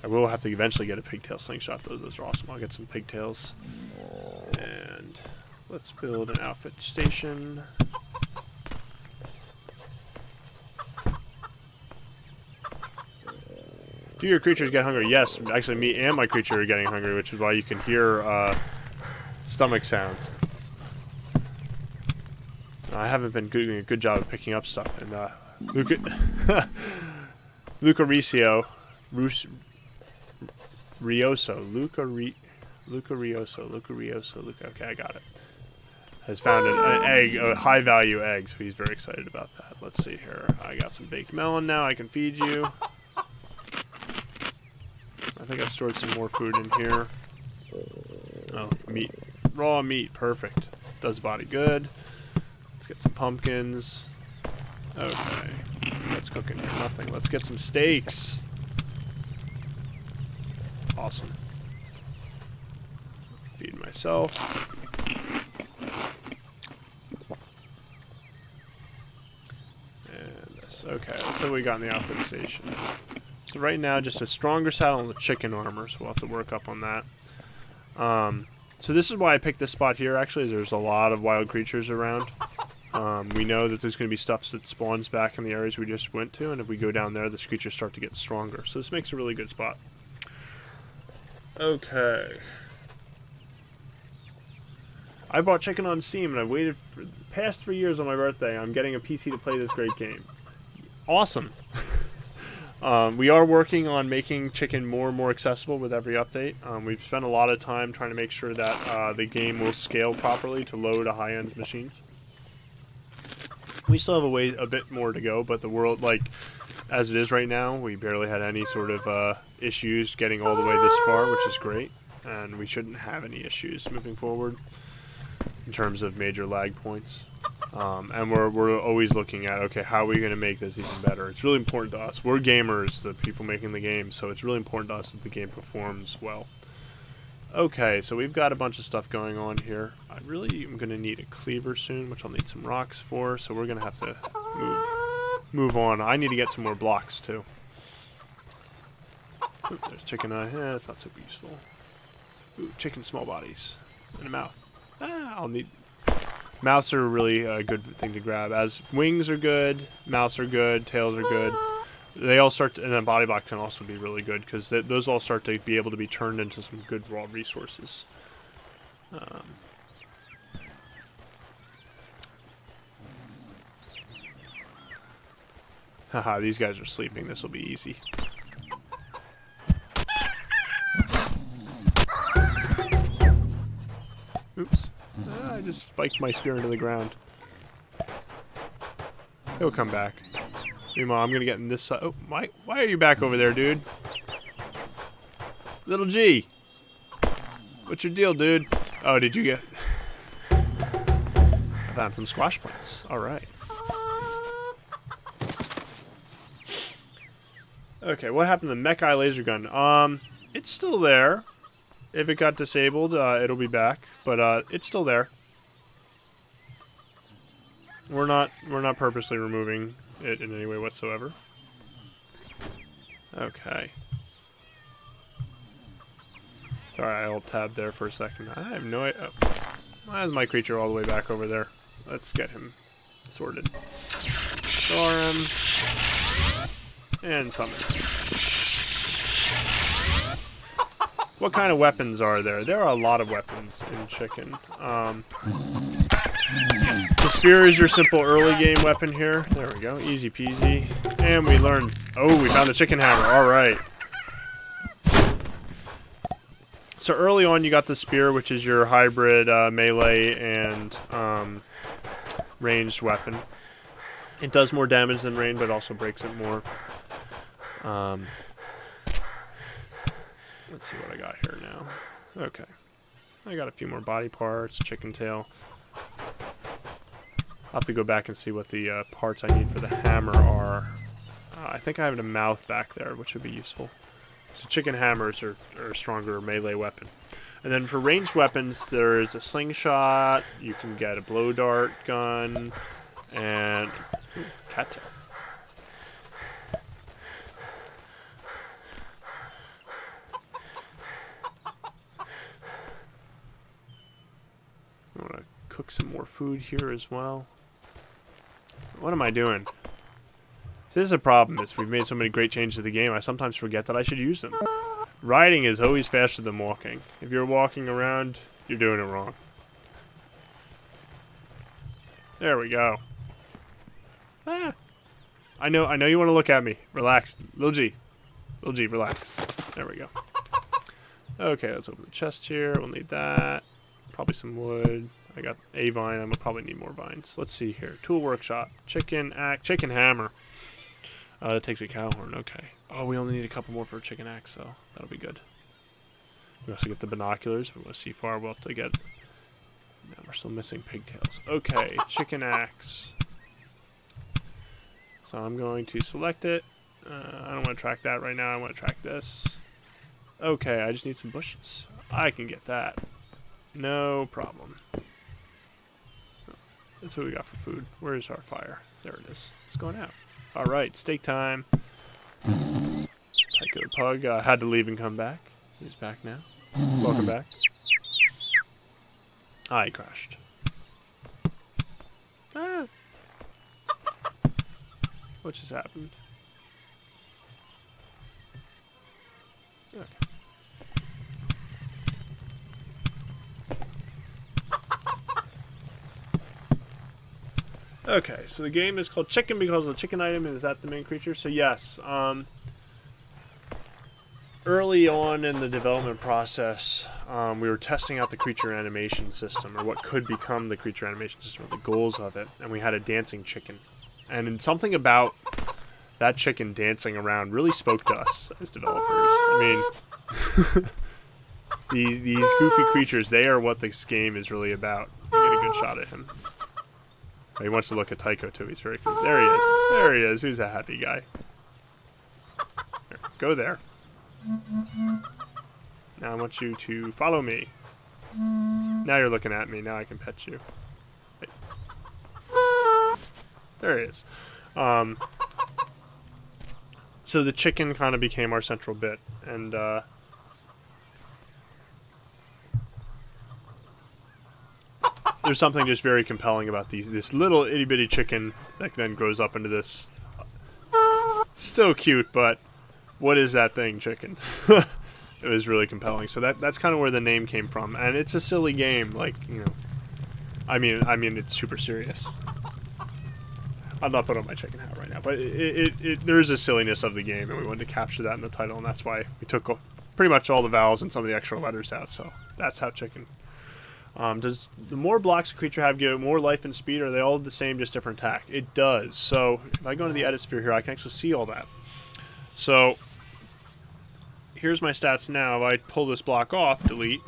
I will have to eventually get a pigtail slingshot though. Those are awesome. I'll get some pigtails. And let's build an outfit station. Do your creatures get hungry? Yes, actually me and my creature are getting hungry, which is why you can hear stomach sounds. I haven't been doing a good job of picking up stuff. And Luca Rioso, okay, I got it. Has found an egg, a high value egg, so he's very excited about that. Let's see here. I got some baked melon now, I can feed you. I think I stored some more food in here. Oh, meat. Raw meat, perfect. Does the body good. Let's get some pumpkins. Okay. Let's cook in here. Nothing. Let's get some steaks. Awesome. Feed myself. And this. Okay, let's see what we got in the outfit station. So right now, just a stronger saddle and the chicken armor, so we'll have to work up on that. So this is why I picked this spot here, actually, is there's a lot of wild creatures around. We know that there's going to be stuff that spawns back in the areas we just went to, and if we go down there, the creatures start to get stronger. So this makes a really good spot. Okay. I bought Chicken on Steam, and I've waited for the past 3 years on my birthday. I'm getting a PC to play this great game. Awesome. We are working on making Chicken more and more accessible with every update. We've spent a lot of time trying to make sure that the game will scale properly to low to high-end machines. We still have a bit more to go, but the world, like, as it is right now, we barely had any sort of issues getting all the way this far, which is great. And we shouldn't have any issues moving forward in terms of major lag points. And we're always looking at, okay, how are we going to make this even better? It's really important to us. We're gamers, the people making the game, so it's really important to us that the game performs well. Okay, so we've got a bunch of stuff going on here. I really am going to need a cleaver soon, which I'll need some rocks for, so we're going to have to move on. I need to get some more blocks, too. Ooh, there's chicken eye. That's not super useful. Ooh, chicken small bodies. And a mouth. I'll need... Mouths are really a good thing to grab. As wings are good, mouths are good, tails are good. They all start to, and then body block can also be really good because those all start to be able to be turned into some good raw resources. Haha, these guys are sleeping. This will be easy. Oops. I just spiked my spear into the ground. He'll come back. Meanwhile, I'm gonna get in this side. Oh, why are you back over there, dude? Little G. What's your deal, dude? Oh, did you get... I found some squash plants. Alright. Okay, what happened to the mech eye laser gun? It's still there. If it got disabled, it'll be back. But, it's still there. We're not purposely removing it in any way whatsoever. Okay. Sorry, I alt-tabbed there for a second. I have no idea. Oh. Why is my creature all the way back over there? Let's get him sorted. Store him. And summon. What kind of weapons are there? There are a lot of weapons in Chicken. The spear is your simple early game weapon here. There we go. Easy peasy. And we learned... Oh, we found the chicken hammer. Alright. So early on you got the spear, which is your hybrid melee and ranged weapon. It does more damage than range, but also breaks it more. Let's see what I got here now. Okay. I got a few more body parts, chicken tail. I'll have to go back and see what the parts I need for the hammer are. I think I have a mouth back there, which would be useful. So chicken hammers are a stronger melee weapon. And then for ranged weapons, there's a slingshot, you can get a blow dart gun, and cattail. I want to cook some more food here as well. What am I doing? So this is a problem, is we've made so many great changes to the game, I sometimes forget that I should use them. Riding is always faster than walking. If you're walking around, you're doing it wrong. There we go. Ah. I know you want to look at me. Relax. Lil G, relax. There we go. Okay, let's open the chest here. We'll need that. Probably some wood. I got a vine. I'm gonna probably need more vines. Let's see here. Tool workshop. Chicken axe. Chicken hammer. That takes a cow horn. Okay. Oh, we only need a couple more for a chicken axe, so that'll be good. We also get the binoculars. If we want to see far, we'll have to get... No, we're still missing pigtails. Okay, chicken axe. So I'm going to select it. I don't want to track that right now. I want to track this. Okay, I just need some bushes. I can get that. No problem. That's what we got for food. Where's our fire? There it is. It's going out. Alright, steak time. Tycho the pug had to leave and come back. He's back now. Welcome back. Ah, he crashed. Ah! What just happened? Okay. Okay, so the game is called Chicken because of the chicken item, and is that the main creature? So yes, early on in the development process, we were testing out the creature animation system, or what could become the creature animation system, or the goals of it, and we had a dancing chicken. And something about that chicken dancing around really spoke to us as developers. I mean, these goofy creatures, they are what this game is really about. You get a good shot at him. He wants to look at Tycho too. He's very cute. There he is. There he is. Who's a happy guy? Here, go there. Now I want you to follow me. Now you're looking at me. Now I can pet you. Wait. There he is. So the chicken kind of became our central bit, and there's something just very compelling about this little itty-bitty chicken that then grows up into this. Still cute, but what is that thing, chicken? It was really compelling. So that's kind of where the name came from, and it's a silly game. Like, you know, I mean, it's super serious. I'm not putting on my chicken hat right now, but there is a silliness of the game, and we wanted to capture that in the title, and that's why we took pretty much all the vowels and some of the extra letters out. So that's how chicken. Does the more blocks a creature have give it more life and speed, or are they all the same, just different attack? It does. So if I go into the edit sphere here, I can actually see all that. So here's my stats now. If I pull this block off, delete,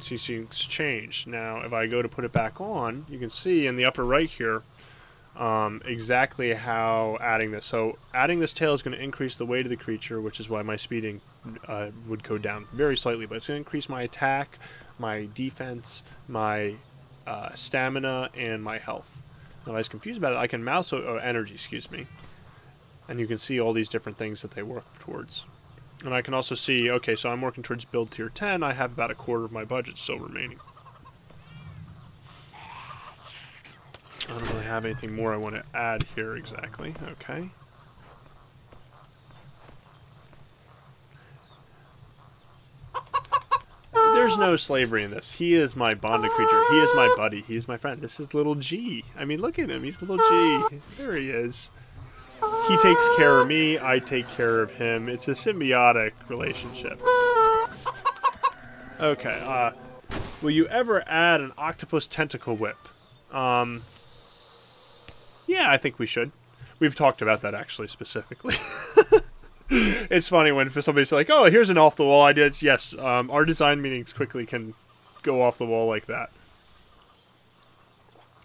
See, it's changed. Now, if I go to put it back on, you can see in the upper right here exactly how adding this. So adding this tail is going to increase the weight of the creature, which is why my speeding would go down very slightly. But it's going to increase my attack, my defense, my stamina, and my health. Now, if I was confused about it, I can mouse energy, excuse me. And you can see all these different things that they work towards. And I can also see, okay, so I'm working towards build tier 10. I have about a quarter of my budget still remaining. I don't really have anything more I want to add here exactly. Okay. There's no slavery in this. He is my bonded creature. He is my buddy. He is my friend. This is little G. I mean, look at him. He's little G. There he is. He takes care of me. I take care of him. It's a symbiotic relationship. Okay. Will you ever add an octopus tentacle whip? Yeah, I think we should. We've talked about that actually specifically. It's funny when somebody's like, "Oh, here's an off-the-wall idea." Yes, our design meetings quickly can go off the wall like that.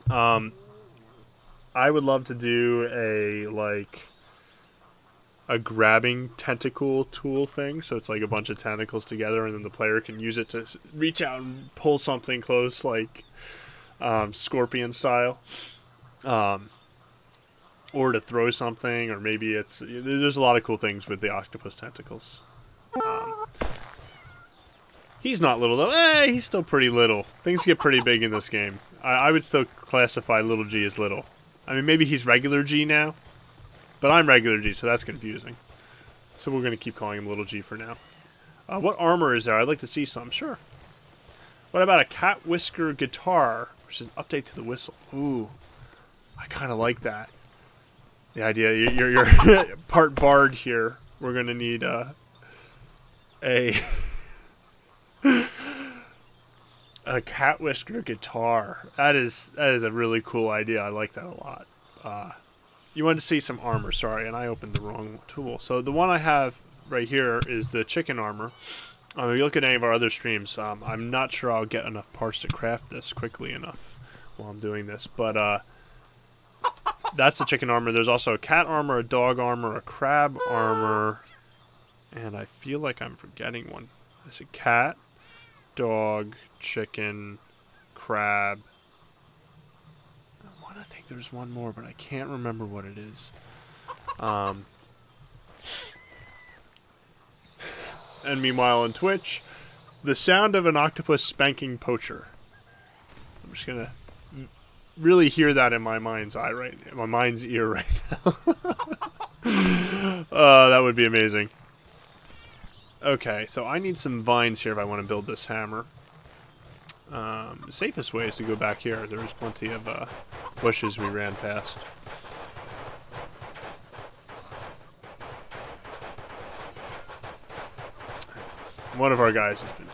I would love to do a grabbing tentacle tool thing. So it's like a bunch of tentacles together, and then the player can use it to reach out and pull something close, like scorpion style. Or to throw something, or maybe there's a lot of cool things with the octopus tentacles. He's not little though. He's still pretty little. Things get pretty big in this game. I would still classify little G as little. I mean, maybe he's regular G now, but I'm regular G, so that's confusing. So we're going to keep calling him little G for now. What armor is there? I'd like to see some. Sure. What about a cat whisker guitar, which is an update to the whistle? Ooh, I kind of like that. The idea, you're part bard here. We're gonna need a cat whisker guitar. That is a really cool idea. I like that a lot. You wanted to see some armor, sorry, and I opened the wrong tool. So the one I have right here is the chicken armor. If you look at any of our other streams, I'm not sure I'll get enough parts to craft this quickly enough while I'm doing this, but that's the chicken armor. There's also a cat armor, a dog armor, a crab armor, and I feel like I'm forgetting one. There's a cat, dog, chicken, crab. I think there's one more, but I can't remember what it is. And meanwhile on Twitch, the sound of an octopus spanking poacher. I'm just gonna really hear that in my mind's eye my mind's ear right now. That would be amazing. Okay, so I need some vines here if I want to build this hammer. The safest way is to go back here. There's plenty of bushes we ran past. One of our guys has been...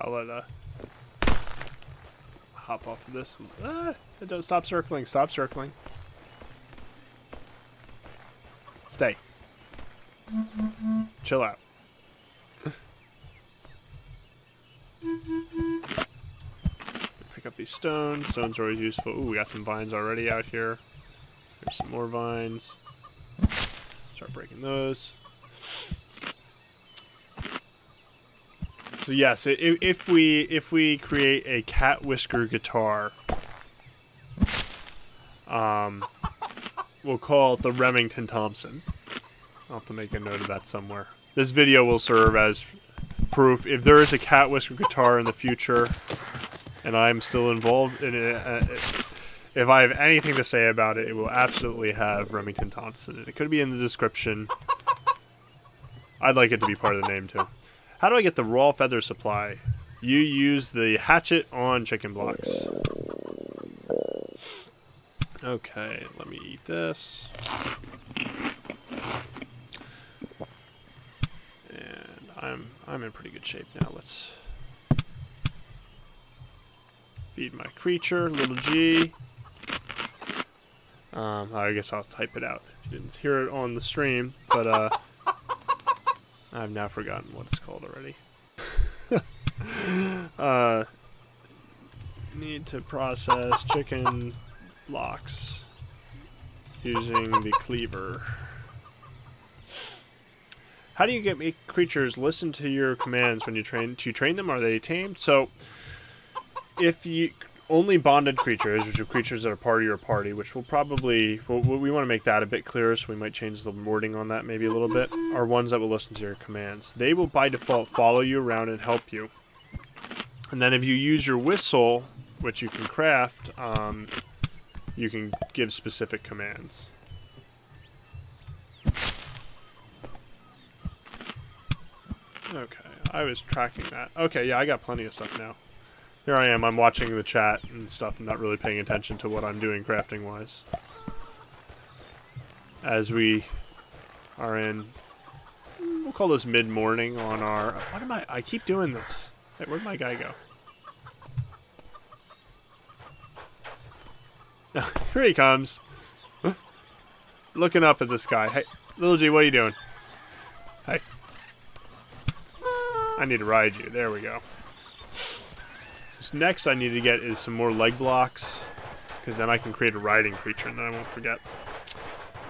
I'll let hop off of this. Don't stop circling. Stop circling. Stay. Chill out. Pick up these stones. Stones are always useful. Ooh, we got some vines already out here. There's some more vines. Start breaking those. So yes, if we create a cat whisker guitar, we'll call it the Remington Thompson. I'll have to make a note of that somewhere. This video will serve as proof. If there is a cat whisker guitar in the future, and I'm still involved in it, if I have anything to say about it, it will absolutely have Remington Thompson. It could be in the description. I'd like it to be part of the name too. How do I get the raw feather supply? You use the hatchet on chicken blocks. Okay, let me eat this. I'm in pretty good shape now. Let's feed my creature, little G. I guess I'll type it out if you didn't hear it on the stream, but I've now forgotten what it's called already. Need to process chicken blocks using the cleaver. How do you make creatures listen to your commands when you train? Do you train them? Are they tamed? So, if you only bonded creatures, which are creatures that are part of your party, which will probably we want to make that a bit clearer, so we might change the wording on that maybe a little bit. Are ones that will listen to your commands. They will by default follow you around and help you. And then if you use your whistle, which you can craft, you can give specific commands. Okay, I was tracking that. Okay, yeah, I got plenty of stuff now. Here I am, I'm watching the chat and stuff and not really paying attention to what I'm doing crafting-wise. As we are in, we'll call this mid-morning on our... What am I keep doing this. Hey, where'd my guy go? Here he comes. Looking up at this guy. Hey, little G, what are you doing? Hey. I need to ride you. There we go. So next I need to get is some more leg blocks, because then I can create a riding creature, and then I won't forget.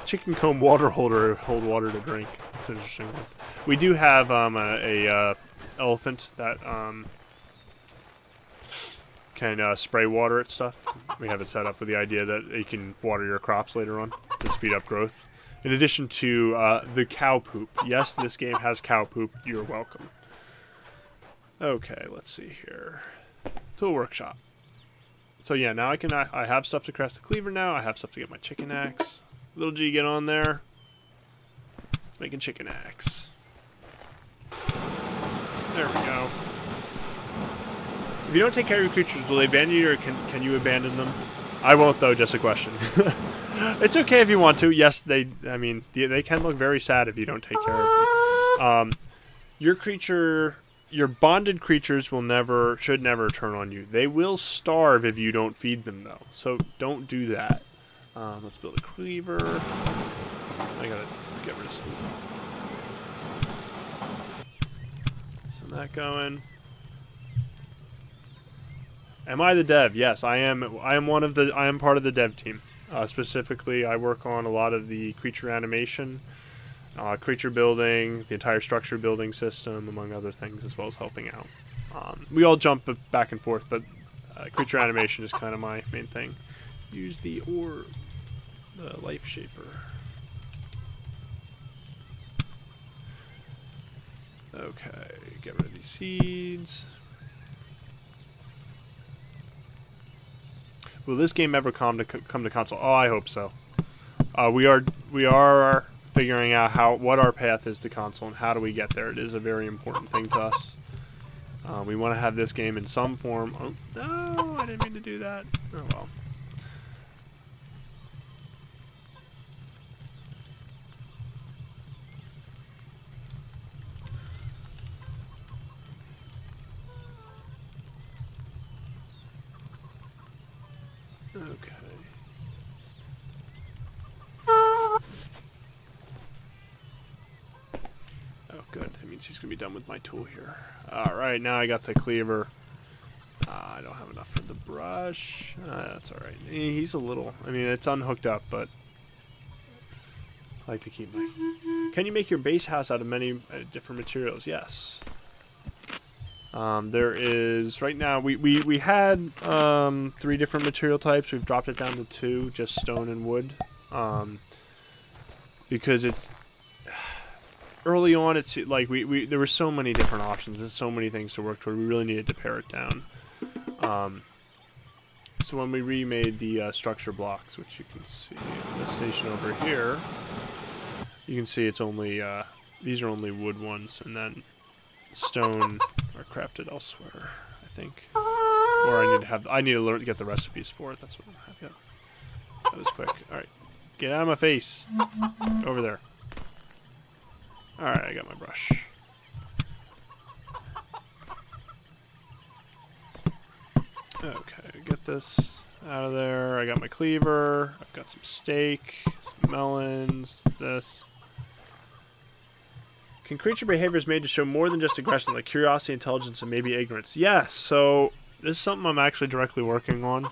Chicken comb water holder, hold water to drink. That's an interesting one. We do have a elephant that can spray water at stuff. We have it set up with the idea that you can water your crops later on to speed up growth. In addition to the cow poop. Yes, this game has cow poop. You're welcome. Okay, let's see here. Tool workshop. So yeah, now I have stuff to craft the cleaver now. I have stuff to get my chicken axe. Little G, get on there. It's making chicken axe. There we go. If you don't take care of your creatures, will they abandon you, or can you abandon them? I won't, though. Just a question. It's okay if you want to. Yes, they can look very sad if you don't take care of them. Your bonded creatures should never turn on you. They will starve if you don't feed them, though. So don't do that. Let's build a cleaver. I gotta get rid of some. Send that going. Am I the dev? Yes, I am. I am part of the dev team. Specifically, I work on a lot of the creature animation, creature building, the entire structure building system, among other things, as well as helping out. We all jump back and forth, but creature animation is kind of my main thing. Use the life shaper. Okay, get rid of these seeds. Will this game ever come to console? Oh, I hope so. We are figuring out what our path is to console and how do we get there. It is a very important thing to us. We want to have this game in some form. Oh no, I didn't mean to do that. Oh well. Okay. Oh, good. That means he's going to be done with my tool here. Alright, now I got the cleaver. I don't have enough for the brush. That's alright. He's a little... I mean, it's unhooked up, but... I like to keep my... Can you make your base house out of many different materials? Yes. There is... Right now, we had 3 different material types. We've dropped it down to 2, just stone and wood. Because it's... Early on, it's like there were so many different options. There's so many things to work toward. We really needed to pare it down. So when we remade the structure blocks, which you can see in this station over here, you can see it's only these are only wood ones, and then stone are crafted elsewhere, I think. Or I need to learn to get the recipes for it. That's what I have. Yeah. That was quick. All right, get out of my face. Over there. Alright, I got my brush. Okay, get this out of there. I got my cleaver. I've got some steak, some melons, this. Can creature behaviors made to show more than just aggression, like curiosity, intelligence, and maybe ignorance? Yes, so this is something I'm actually directly working on.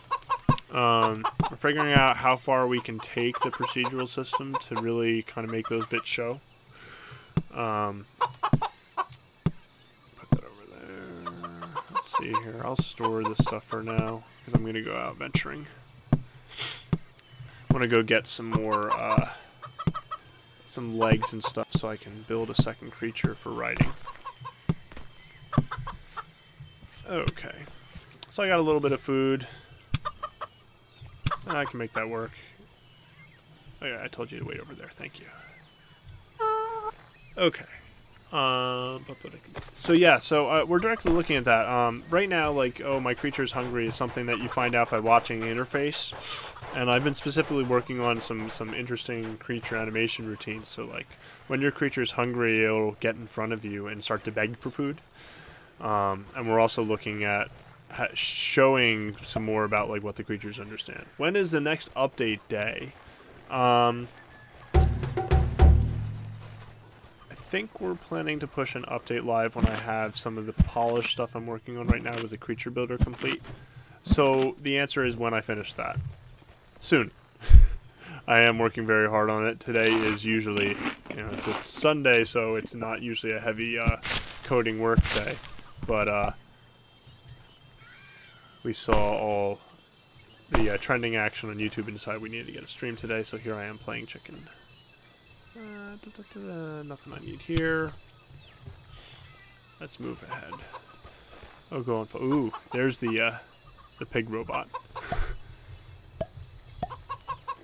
We're figuring out how far we can take the procedural system to really kind of make those bits show. Put that over there. Let's see here. I'll store this stuff for now because I'm going to go out venturing. I want to go get some more, some legs and stuff so I can build a second creature for riding. Okay. So I got a little bit of food. I can make that work. Oh yeah, I told you to wait over there. Thank you. Okay. So yeah, so we're directly looking at that. Right now, like, oh, my creature's hungry is something that you find out by watching the interface. And I've been specifically working on some interesting creature animation routines. So like, when your creature's hungry, it'll get in front of you and start to beg for food. And we're also looking at showing some more about like what the creatures understand. When is the next update day? I think we're planning to push an update live when I have some of the polished stuff I'm working on right now with the creature builder complete. So the answer is when I finish that. Soon. I am working very hard on it. Today is usually, you know, it's Sunday, so it's not usually a heavy coding work day. But we saw all the trending action on YouTube and decided we needed to get a stream today, so here I am playing chicken. Nothing I need here. Let's move ahead. Oh, go on. Ooh, there's the pig robot. I'm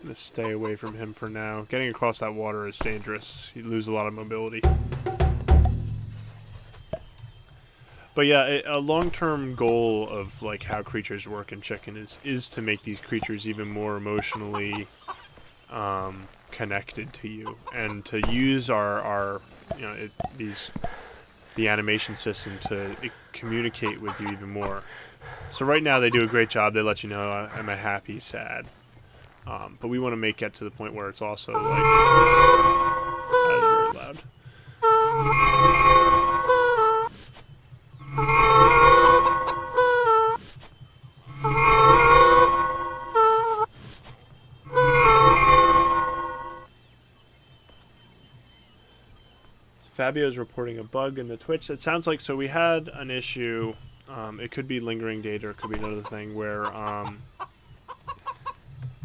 gonna stay away from him for now. Getting across that water is dangerous. You lose a lot of mobility. But yeah, a long-term goal of like how creatures work in chicken is to make these creatures even more emotionally connected to you, and to use our you know, the animation system to communicate with you even more. So right now they do a great job. They let you know am I happy, sad, but we want to make it to the point where it's also like that is very loud. Fabio's reporting a bug in the Twitch. It sounds like, so we had an issue, it could be lingering data, or it could be another thing, where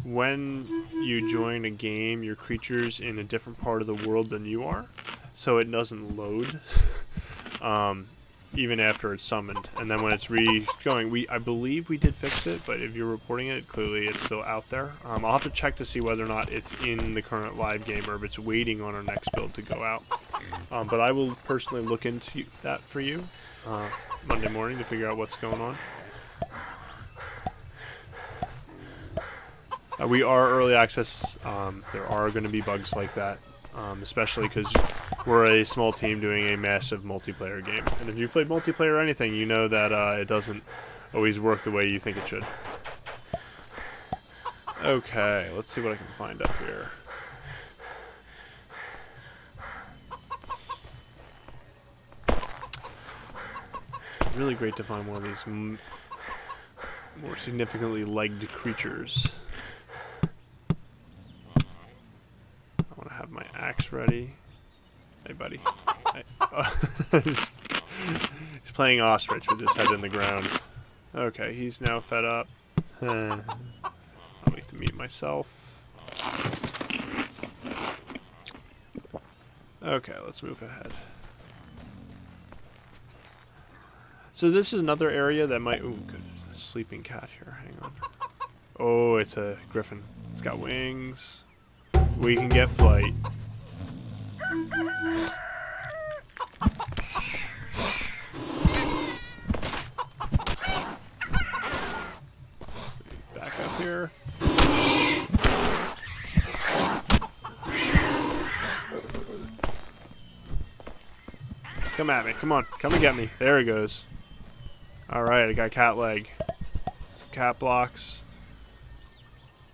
when you join a game, your creature's in a different part of the world than you are, so it doesn't load, even after it's summoned. And then when it's going, I believe we did fix it, but if you're reporting it, clearly it's still out there. I'll have to check to see whether or not it's in the current live game, or if it's waiting on our next build to go out. But I will personally look into that for you Monday morning to figure out what's going on. We are early access. There are going to be bugs like that, especially because we're a small team doing a massive multiplayer game. And if you've played multiplayer or anything, you know that it doesn't always work the way you think it should. Okay, let's see what I can find up here. Really great to find one of these more significantly legged creatures. I want to have my axe ready. Hey, buddy. Hey. Oh. He's playing ostrich with his head in the ground. Okay, he's now fed up. I'll make the meat myself. Okay, let's move ahead. So this is another area that might... Ooh, good. Sleeping cat here. Hang on. Oh, it's a griffin. It's got wings. We can get flight. Back up here. Come at me. Come on. Come and get me. There he goes. Alright, I got cat leg. cat blocks.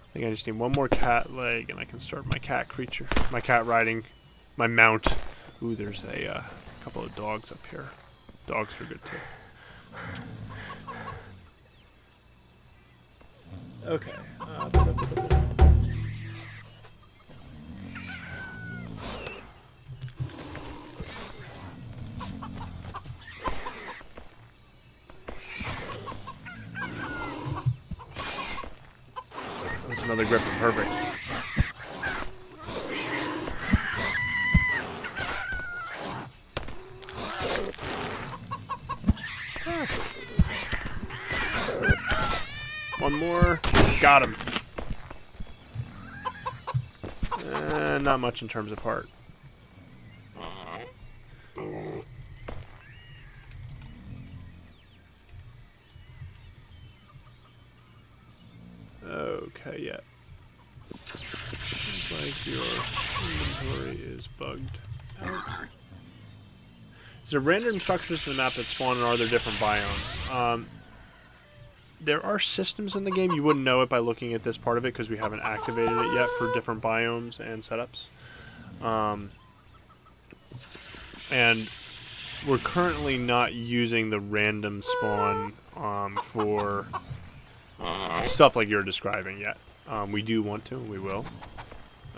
I think I just need one more cat leg, and I can start my cat creature. My cat riding, my mount. Ooh, there's a couple of dogs up here. Dogs are good too. Okay. That's another griffin. Perfect. One more. Got him. Not much in terms of heart. Okay, yeah. Seems like your inventory is bugged out. Is there random structures to the map that spawn, and are there different biomes? There are systems in the game. You wouldn't know it by looking at this part of it because we haven't activated it yet for different biomes and setups. And we're currently not using the random spawn for stuff like you're describing yet. We do want to. We will.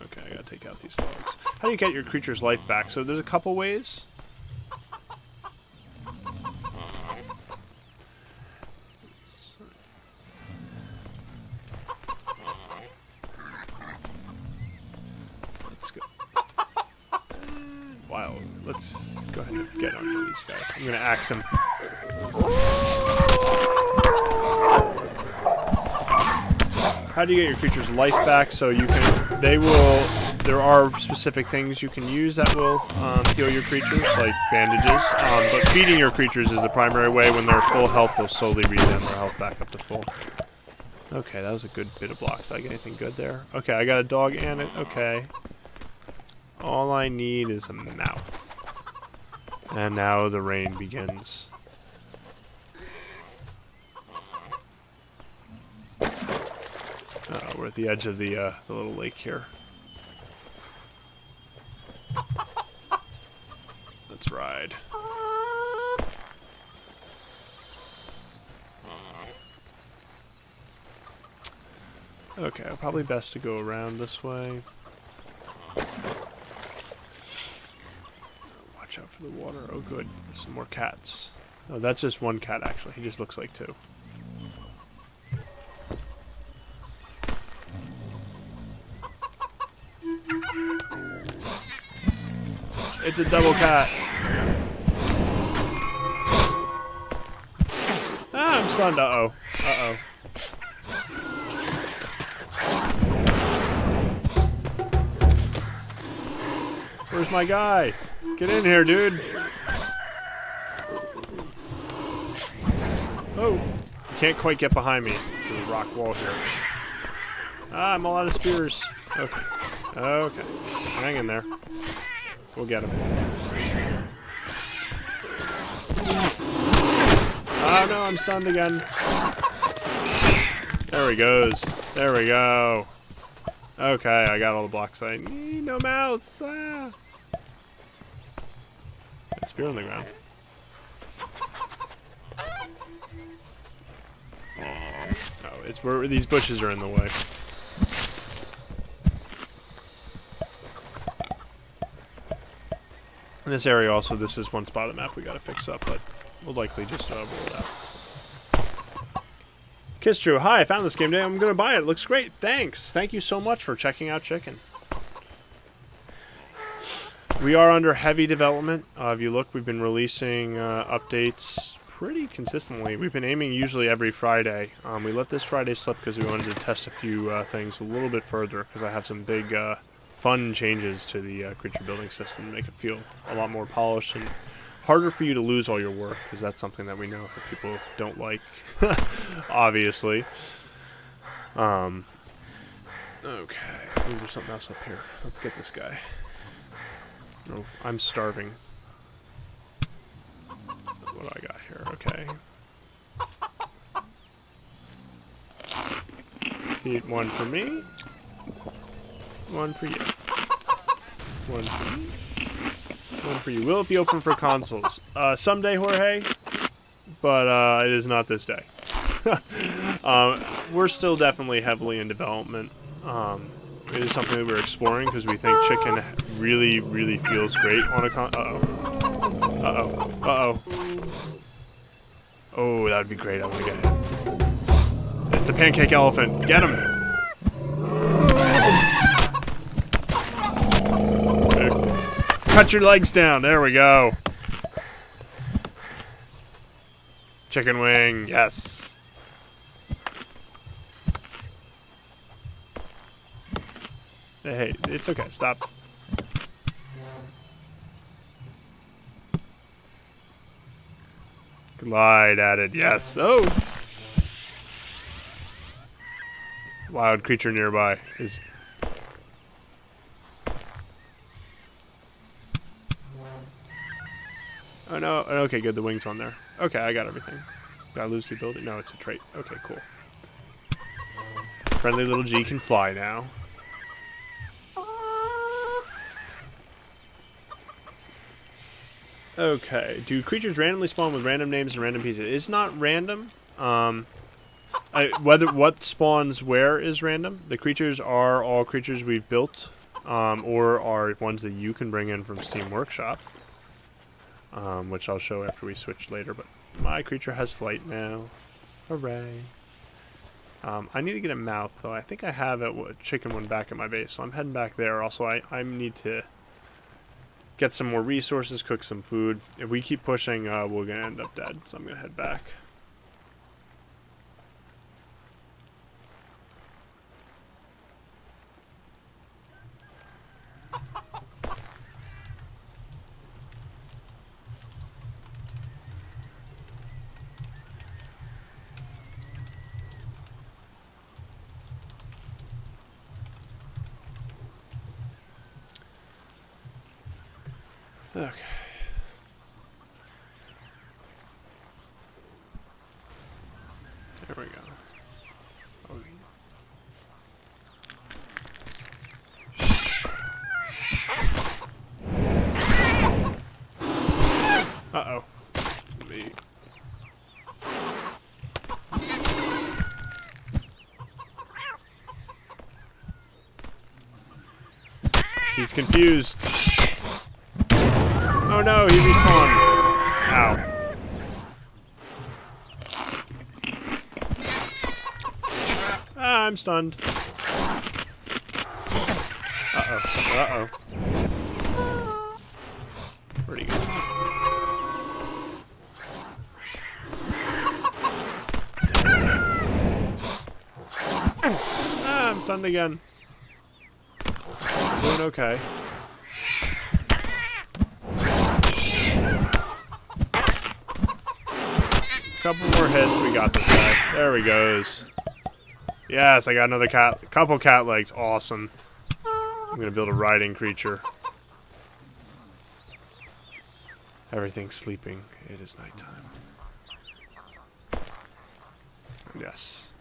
Okay, I gotta take out these dogs. How do you get your creature's life back? So there's a couple ways. Wow, let's go ahead and get on these guys. I'm gonna axe him. How do you get your creature's life back? So you can, there are specific things you can use that will heal your creatures, like bandages. But feeding your creatures is the primary way. When they're full health, they'll slowly regen their health back up to full. Okay, that was a good bit of blocks. Did I get anything good there? Okay, I got a dog and it. Okay. All I need is a mouth. And now the rain begins. We're at the edge of the little lake here. Let's ride. Okay, probably best to go around this way. Watch out for the water. Oh, good. There's some more cats. Oh, that's just one cat, actually. He just looks like two. It's a double cat. Ah, I'm stunned. Uh-oh. Uh-oh. Where's my guy? Get in here, dude. Oh. You can't quite get behind me to the rock wall here. Ah, I'm all out of spears. Okay. Okay. Hang in there. We'll get him. Oh no, I'm stunned again. There he goes. There we go. Okay, I got all the blocks I need. No mouths. Ah. Spear on the ground. Oh, it's where these bushes are in the way. In this area also, this is one spot of the map we gotta fix up, but we'll likely just roll it out. Kiss Drew, hi, I found this game today. I'm gonna buy it. It looks great. Thanks. Thank you so much for checking out Chicken. We are under heavy development. If you look, we've been releasing updates pretty consistently. We've been aiming usually every Friday. We let this Friday slip because we wanted to test a few things a little bit further, because I have some big fun changes to the creature building system to make it feel a lot more polished and harder for you to lose all your work, because that's something that we know that people don't like, obviously. Okay, ooh, there's something else up here. Let's get this guy. Oh, I'm starving. What do I got here? Okay. Eat one for me. One for you. One for me. One for you. Will it be open for consoles? Someday, Jorge. But it is not this day. We're still definitely heavily in development. It is something that we're exploring because we think chicken really, really feels great on a uh-oh. Uh-oh. Uh-oh. Oh, that would be great. I want to get him. It's the pancake elephant. Get him! Cut your legs down. There we go. Chicken wing. Yes. Hey, it's okay. Stop. Glide added. Yes. Oh! Wild creature nearby is... Oh no. Okay, good. The wing's on there. Okay, I got everything. Did I lose the ability? No, it's a trait. Okay, cool. Friendly little G can fly now. Okay. Do creatures randomly spawn with random names and random pieces? It's not random. Whether what spawns where is random. The creatures are all creatures we've built, or are ones that you can bring in from Steam Workshop, which I'll show after we switch later. But my creature has flight now. Hooray! I need to get a mouth though. I think I have a chicken one back at my base, so I'm heading back there. Also, I need to get some more resources, cook some food. If we keep pushing, we're gonna end up dead. So I'm gonna head back. Okay. There we go. Uh-oh. He's confused. Oh no, he respawned. Ow. Ah, I'm stunned. Uh-oh. Uh-oh. Where'd he go? Ah, I'm stunned again. Doing okay. Couple more hits, we got this guy. There he goes. Yes, I got another couple cat legs. Awesome. I'm gonna build a riding creature. Everything's sleeping. It is nighttime. Yes.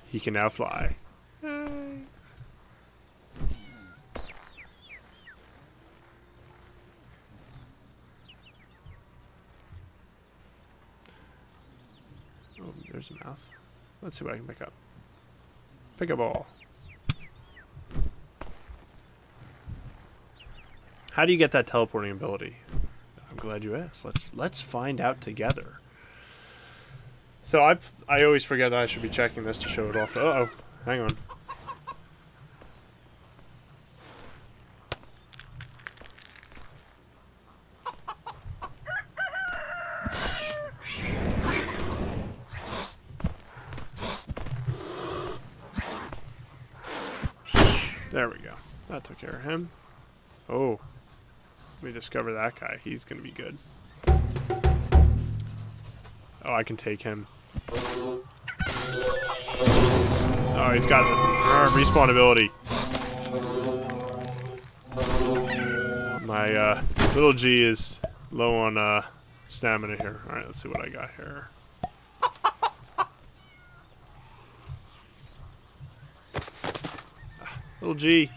He can now fly. Yay. Oh, there's a mouth. Let's see what I can pick up. Pick a ball. How do you get that teleporting ability? I'm glad you asked. Let's find out together. So I always forget that I should be checking this to show it off. Uh-oh. Hang on. There we go. That took care of him. Oh. We discover that guy. He's going to be good. Oh, I can take him. Oh, he's got the respawn ability. My little G is low on stamina here. Alright, let's see what I got here. Little G.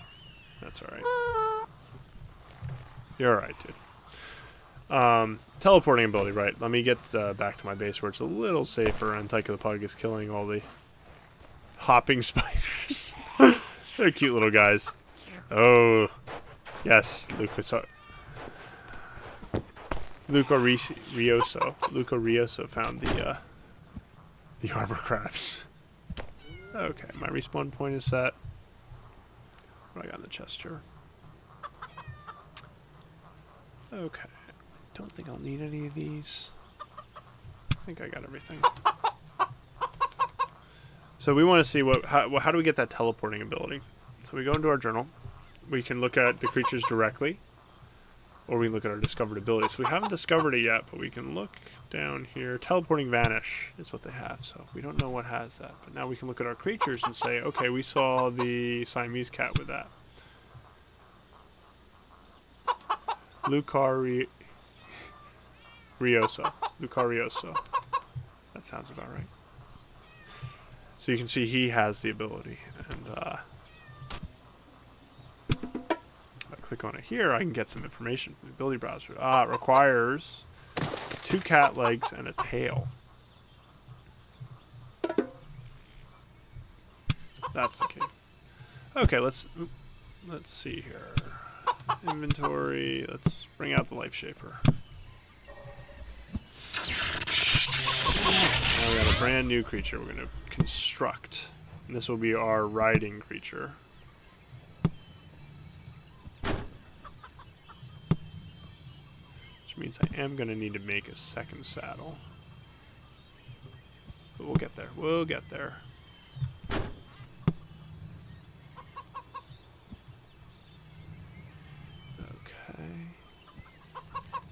That's alright. You're alright, dude. Teleporting ability, right. Let me get back to my base where it's a little safer and Tycho the Pug is killing all the hopping spiders. They're cute little guys. Oh, yes, Luca Rioso found the arbor crabs. Okay, my respawn point is set. What do I got in the chest here? Okay. Don't think I'll need any of these. I think I got everything. So we want to see how do we get that teleporting ability? So we go into our journal. We can look at the creatures directly, or we can look at our discovered ability. So we haven't discovered it yet, but we can look down here. Teleporting vanish is what they have. So we don't know what has that, but now we can look at our creatures and say, okay, we saw the Siamese cat with that. Lucarioso. That sounds about right. So you can see he has the ability, and if I click on it here, I can get some information from the ability browser. It requires 2 cat legs and a tail. That's the key. Okay, let's see here. Inventory. Let's bring out the Life Shaper. Now we got a brand new creature we're going to construct. And this will be our riding creature. Which means I am going to need to make a second saddle. But we'll get there. We'll get there. Okay.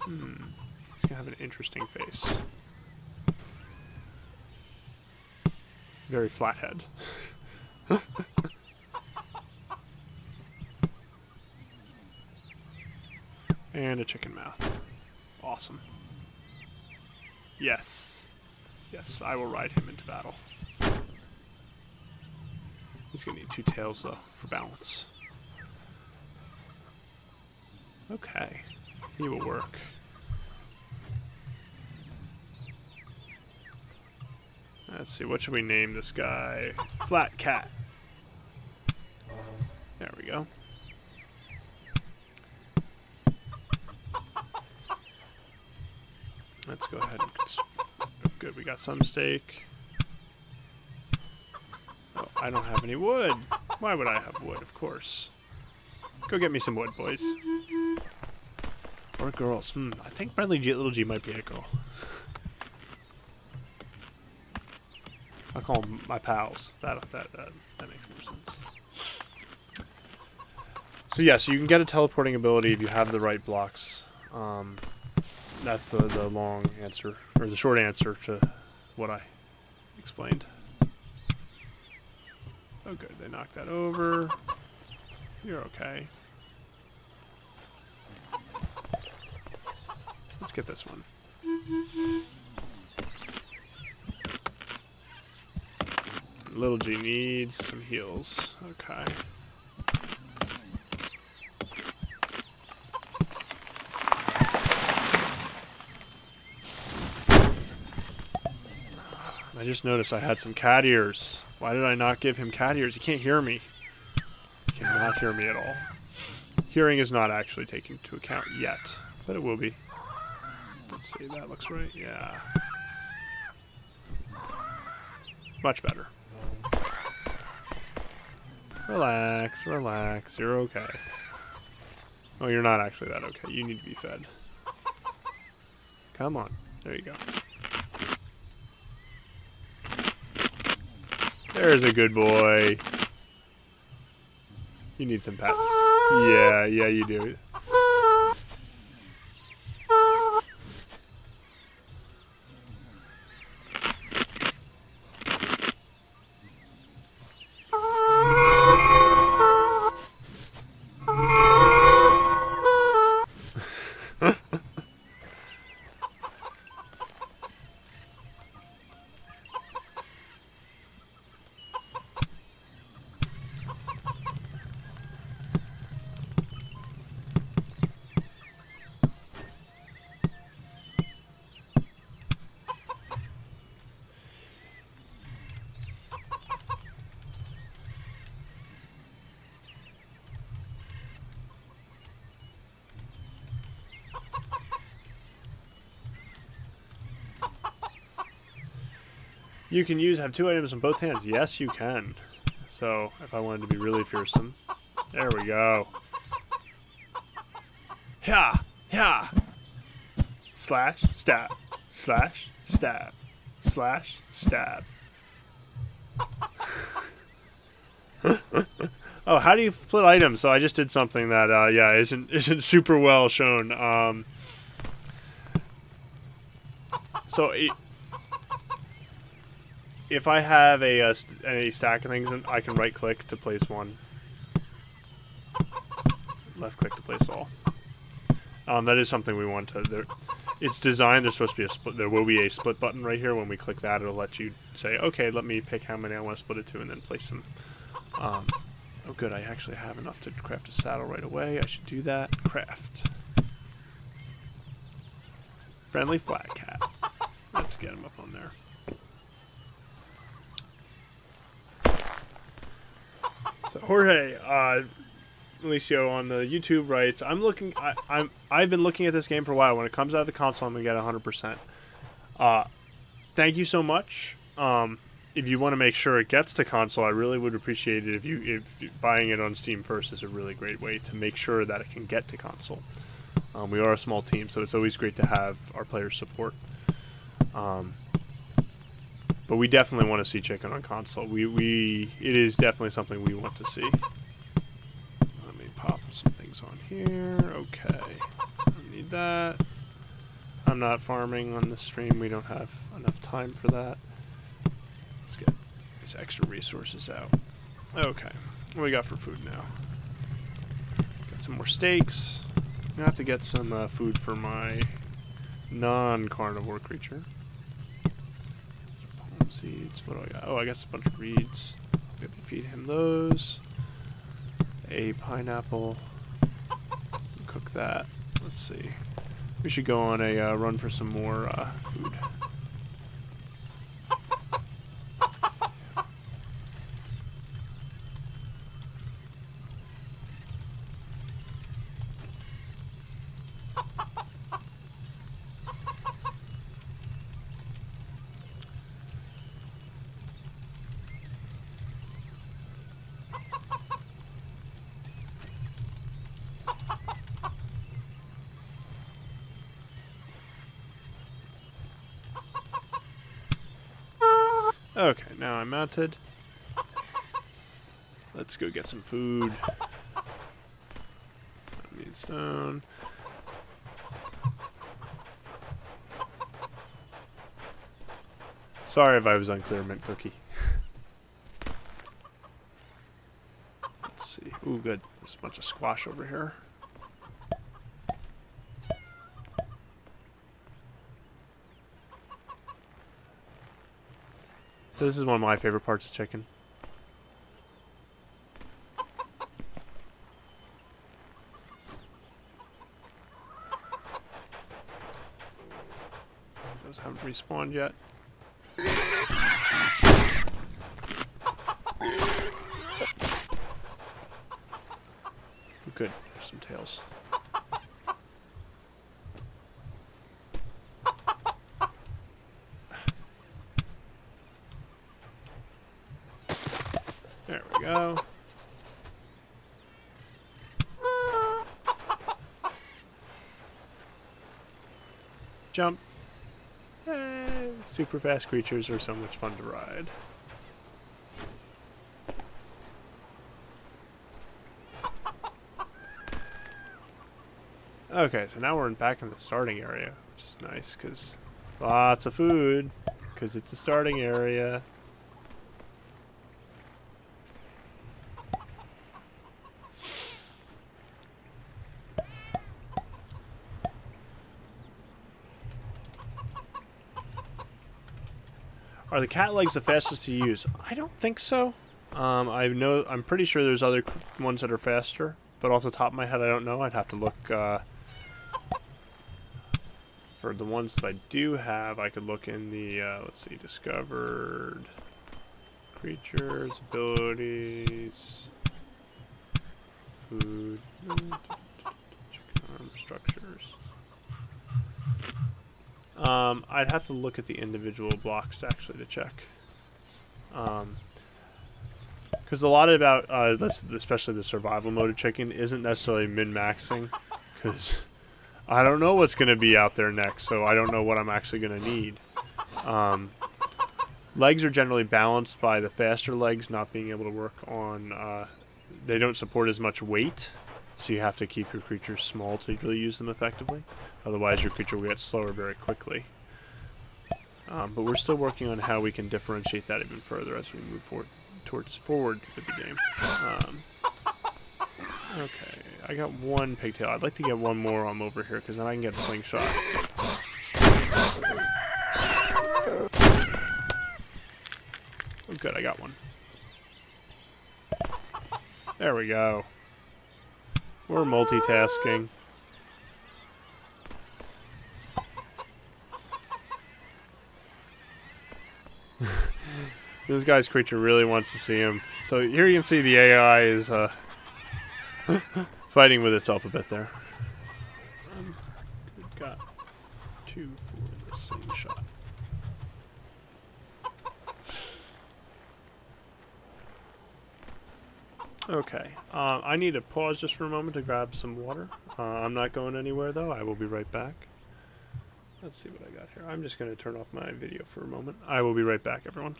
He's going to have an interesting face. Very flat head. And a chicken mouth. Awesome. Yes. Yes, I will ride him into battle. He's going to need 2 tails, though, for balance. Okay. He will work. Let's see, what should we name this guy? Flat Cat. There we go. Let's go ahead and... Good, we got some steak. Oh, I don't have any wood. Why would I have wood? Of course. Go get me some wood, boys. Or girls. I think friendly little G might be a girl. I'll call them my pals. That makes more sense. So yes, you can get a teleporting ability if you have the right blocks. That's the long answer, or the short answer to what I explained. Oh good, they knocked that over. You're okay. Let's get this one. Little G needs some heals. Okay. I just noticed I had some cat ears. Why did I not give him cat ears? He can't hear me. He cannot hear me at all. Hearing is not actually taken into account yet, but it will be. Let's see, that looks right. Yeah. Much better. Relax, relax. You're okay. Oh, you're not actually that okay. You need to be fed. Come on. There you go. There's a good boy. You need some pets. Yeah, you do. You can have 2 items in both hands. Yes, you can. So, if I wanted to be really fearsome. There we go. Yeah! Yeah! Slash, stab. Slash, stab. Slash, stab. Oh, how do you split items? So I just did something that, yeah, isn't super well shown. So if I have a stack of things, I can right-click to place one. Left-click to place all. That is something we want to. It's designed. There's supposed to be a split. There will be a split button right here. When we click that, it'll let you say, "Okay, let me pick how many I want to split it to, and then place them." Oh, good. I actually have enough to craft a saddle right away. I should do that. Craft. Friendly flat cat. Let's get him up on there. So Jorge, Alicio on the YouTube writes, I've been looking at this game for a while. When it comes out of the console, I'm gonna get 100%. Thank you so much. If you want to make sure it gets to console, I really would appreciate it if buying it on Steam first is a really great way to make sure that it can get to console. We are a small team, so it's always great to have our players' support. But we definitely want to see Chicken on console. It is definitely something we want to see. Let me pop some things on here. Okay, I need that. I'm not farming on this stream. We don't have enough time for that. Let's get these extra resources out. Okay, what do we got for food now? Got some more steaks. I'm gonna have to get some food for my non-carnivore creature. Palm seeds. What do I got? Oh, I got a bunch of reeds. I'm gonna feed him those. A pineapple. Cook that. Let's see. We should go on a run for some more food. Okay, now I'm mounted. Let's go get some food. I need stone. Sorry if I was unclear, mint cookie. Let's see. Ooh, good. There's a bunch of squash over here. So this is one of my favorite parts of chicken. Those haven't respawned yet. Good. There's some tails. There we go. Jump. Yay. Super fast creatures are so much fun to ride. Okay, so now we're back in the starting area, which is nice because lots of food because it's a starting area. Are the cat legs the fastest to use? I don't think so. I'm pretty sure there's other ones that are faster, but off the top of my head, I don't know. I'd have to look. For the ones that I do have, I could look in the let's see, discovered creatures, abilities, food, structures. I'd have to look at the individual blocks actually to check. Because a lot about, especially the survival mode of chicken, isn't necessarily min-maxing. Because I don't know what's going to be out there next, so I don't know what I'm actually going to need. Legs are generally balanced by the faster legs not being able to work on... they don't support as much weight, so you have to keep your creatures small to really use them effectively. Otherwise, your creature will get slower very quickly. But we're still working on how we can differentiate that even further as we move forward with the game. Okay, I got one pigtail. I'd like to get one more over here, because then I can get a slingshot. Oh, good, I got one. There we go. We're multitasking. This guy's creature really wants to see him. So here you can see the AI is fighting with itself a bit there. Got 2 for the slingshot. Okay, I need to pause just for a moment to grab some water. I'm not going anywhere though. I will be right back. Let's see what I got here. I'm just going to turn off my video for a moment. I will be right back, everyone.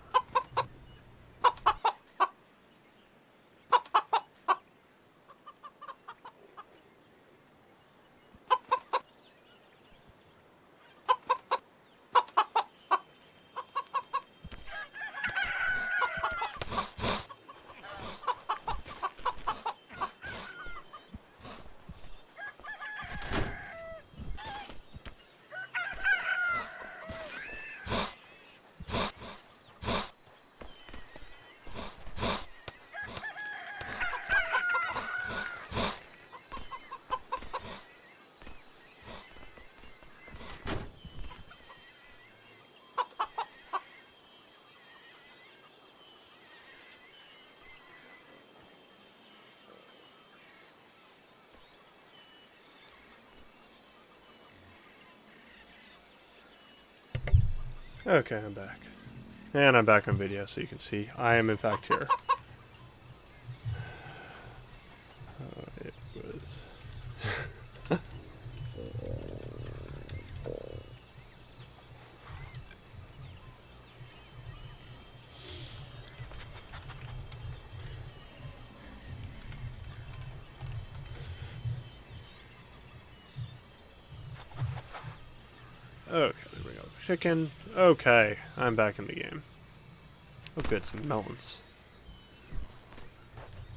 Okay, I'm back. And I'm back on video, so you can see I am in fact here. It was... Okay, there we go. Chicken. Okay, I'm back in the game. Oh good, some melons.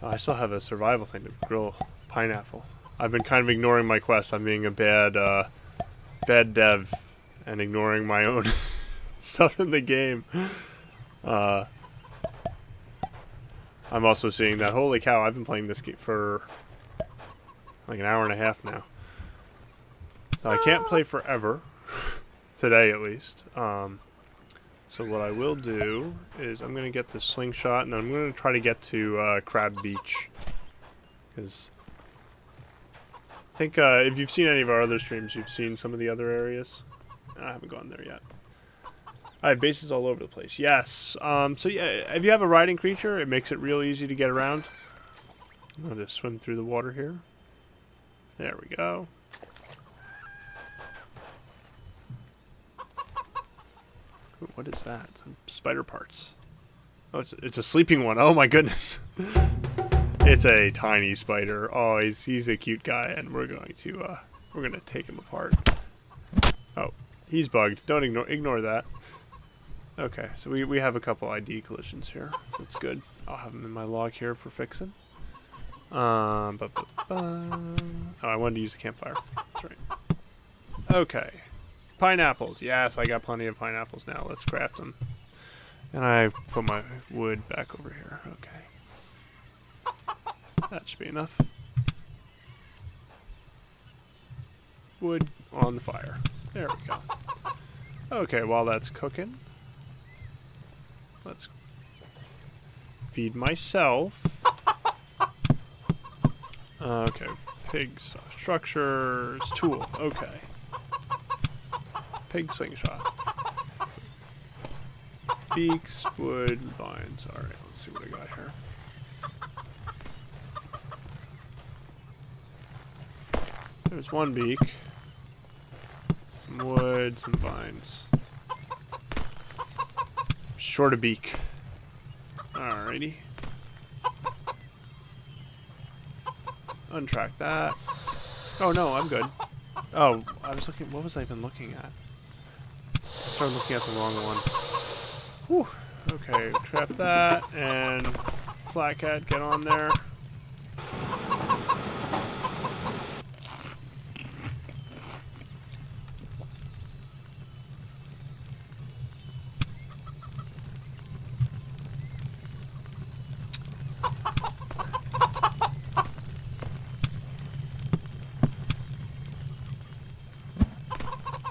Oh, I still have a survival thing to grill pineapple. I've been kind of ignoring my quest. I'm being a bad dev and ignoring my own stuff in the game. I'm also seeing that, holy cow, I've been playing this game for like an hour and a half now. So I can't play forever. Today, at least. So what I will do is I'm going to get the slingshot, and I'm going to try to get to Crab Beach. Because I think if you've seen any of our other streams, you've seen some of the other areas. I haven't gone there yet. I have bases all over the place. Yes. So yeah, if you have a riding creature, it makes it real easy to get around. I'm going to swim through the water here. There we go. Ooh, what is that? Some spider parts. Oh, it's a sleeping one. Oh my goodness. It's a tiny spider. Oh, he's a cute guy, and we're gonna take him apart. Oh, he's bugged. Don't ignore that. Okay, so we have a couple ID collisions here. That's good. I'll have them in my log here for fixing. Oh, I wanted to use a campfire. That's right. Okay. Pineapples. Yes, I got plenty of pineapples now. Let's craft them. And I put my wood back over here. Okay. That should be enough. Wood on the fire. There we go. Okay, while that's cooking, let's feed myself. Okay, pigs, structures, tool. Okay. Pig slingshot. beaks, wood, vines. Alright, let's see what I got here. There's one beak. Some wood, some vines. Short a beak. Alrighty. Untrack that. Oh no, I'm good. Oh, I was looking. What was I even looking at? I started looking at the wrong one. Whew. Okay, trap that and Flat Cat, get on there.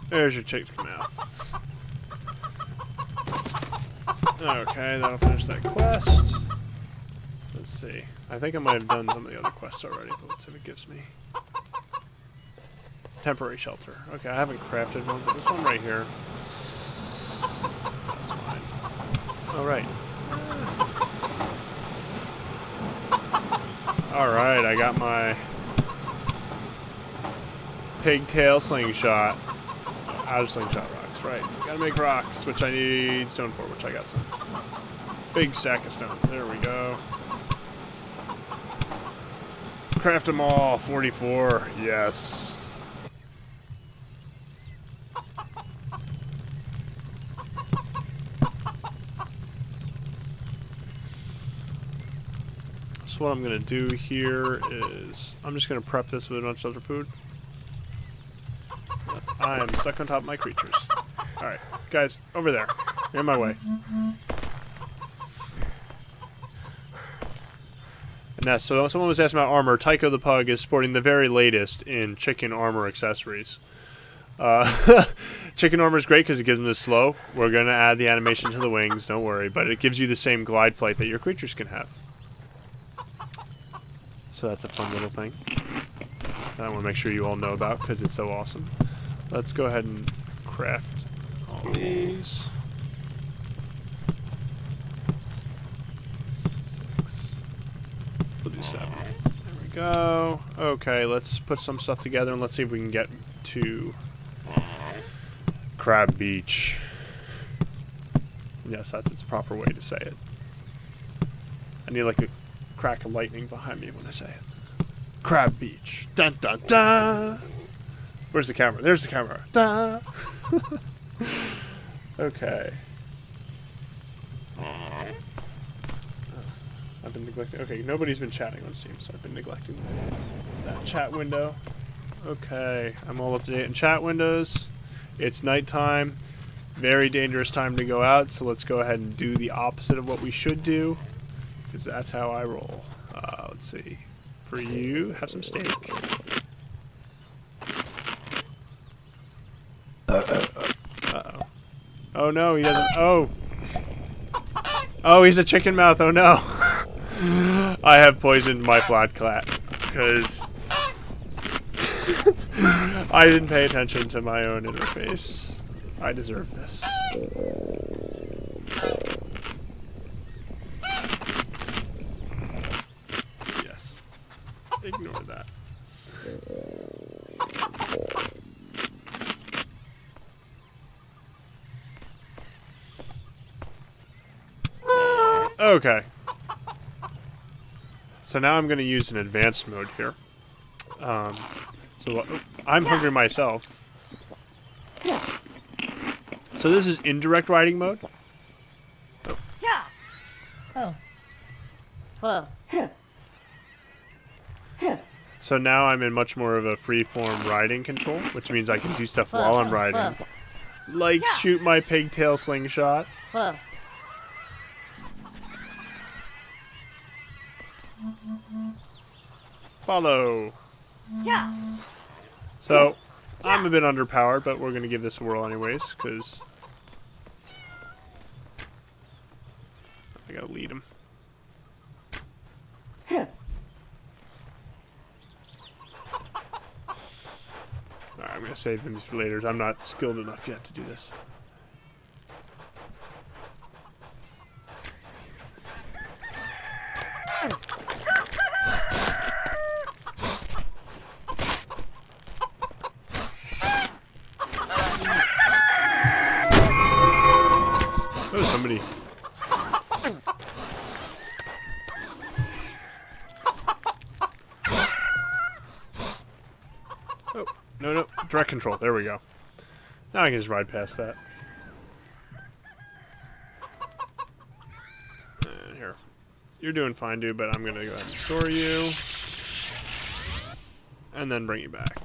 There's your chick's mouth. Okay, that'll finish that quest. Let's see. I think I might have done some of the other quests already, but let's see what it gives me. Temporary shelter. Okay, I haven't crafted one, but there's one right here. That's fine. Alright. Alright, I got my pigtail slingshot. Out of slingshot rocks, right. Gotta make rocks, which I need stone for, which I got some. Big stack of stones. There we go. Craft them all. 44. Yes. So what I'm gonna do here is I'm just gonna prep this with a bunch of other food. I'm stuck on top of my creatures. Alright, guys, over there. You're in my way. And that's, so someone was asking about armor. Tycho the Pug is sporting the very latest in chicken armor accessories. Chicken armor is great because it gives them this slow. We're going to add the animation to the wings, don't worry. But it gives you the same glide flight that your creatures can have. So that's a fun little thing that I want to make sure you all know about because it's so awesome. Let's go ahead and craft all these. 6. We'll do 7. There we go. Okay, let's put some stuff together and let's see if we can get to Crab Beach. Yes, that's its proper way to say it. I need like a crack of lightning behind me when I say it. Crab Beach. Dun dun dun! Where's the camera? There's the camera. Da! Okay. I've been neglecting. Okay, nobody's been chatting on Steam, so I've been neglecting that chat window. Okay, I'm all up to date in chat windows. It's nighttime. Very dangerous time to go out, so let's go ahead and do the opposite of what we should do, because that's how I roll. Let's see. For you, have some steak. Uh-oh. Oh no, he doesn't. Oh! Oh, he's a chicken mouth. Oh no! I have poisoned my flat cat because I didn't pay attention to my own interface. I deserve this. Yes. Ignore that. Okay. So now I'm going to use an advanced mode here. I'm hungry myself. So this is indirect riding mode. Oh. Oh. Well. So now I'm in much more of a free-form riding control, which means I can do stuff while I'm riding. Like shoot my pigtail slingshot. Follow. So, I'm a bit underpowered, but we're going to give this a whirl anyways, because I got to lead him. Alright, I'm going to save them for later. I'm not skilled enough yet to do this. somebody. Oh, no. Direct control. There we go. Now I can just ride past that. And here. You're doing fine, dude, but I'm going to go ahead and store you. And then bring you back.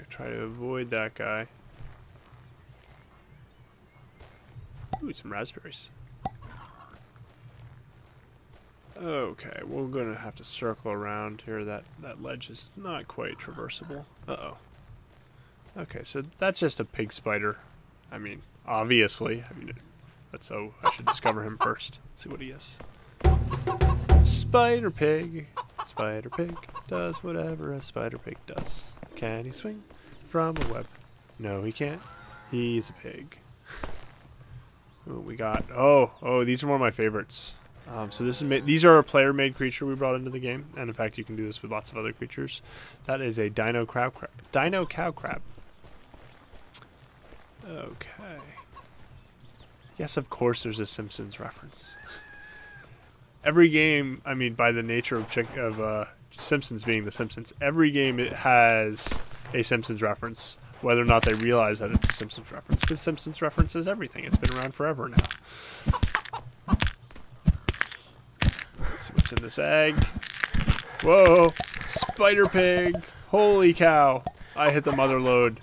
Try to avoid that guy. Ooh, some raspberries. Okay, we're gonna have to circle around here. That ledge is not quite traversable. Uh-oh. Okay, so that's just a pig spider. I mean, obviously. So I should discover him first. Let's see what he is. Spider pig. Spider pig does whatever a spider pig does. Can he swing from a web? No, he can't. He's a pig. Ooh, we got... Oh, these are one of my favorites. So these are a player-made creature we brought into the game, and in fact, you can do this with lots of other creatures. That is a dino cow crab. Okay. Yes, of course, there's a Simpsons reference. Every game, I mean, by the nature of Simpsons being the Simpsons, every game it has a Simpsons reference, whether or not they realize that it's a Simpsons reference. Because Simpsons references everything. It's been around forever now. Let's see what's in this egg. Whoa! Spider pig! Holy cow! I hit the mother lode.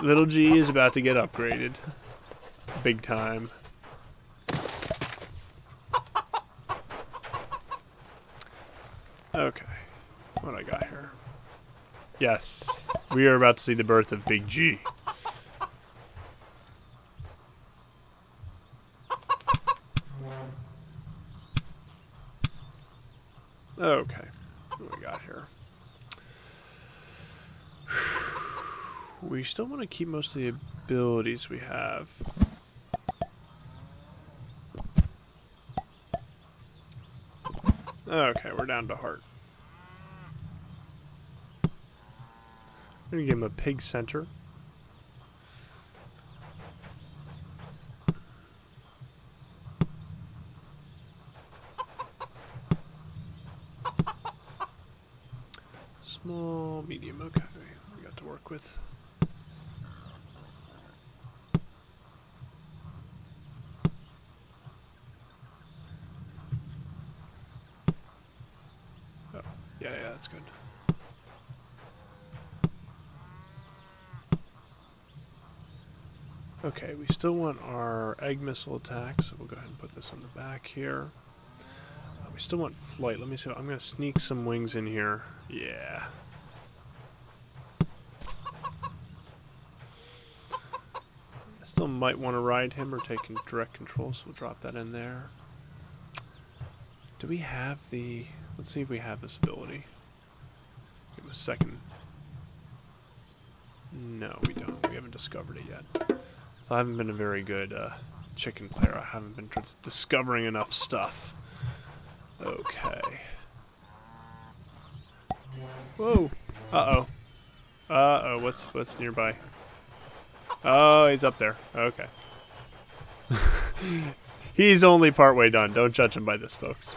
Little G is about to get upgraded. Big time. Okay. What I got here? Yes. We are about to see the birth of Big G. Okay. What do we got here? We still want to keep most of the abilities we have. Okay, we're down to heart. I'm going to give him a pig center. Small, medium, okay. We got to work with. Oh, yeah, that's good. Okay, we still want our egg missile attack, so we'll go ahead and put this on the back here. We still want flight. Let me see. I'm going to sneak some wings in here. Yeah. I still might want to ride him or take direct control, so we'll drop that in there. Do we have the... Let's see if we have this ability. Give it a second. No, we don't. We haven't discovered it yet. So I haven't been a very good chicken player. I haven't been discovering enough stuff. Okay. Whoa. Uh-oh. Uh-oh. What's nearby? Oh, he's up there. Okay. He's only partway done. Don't judge him by this, folks.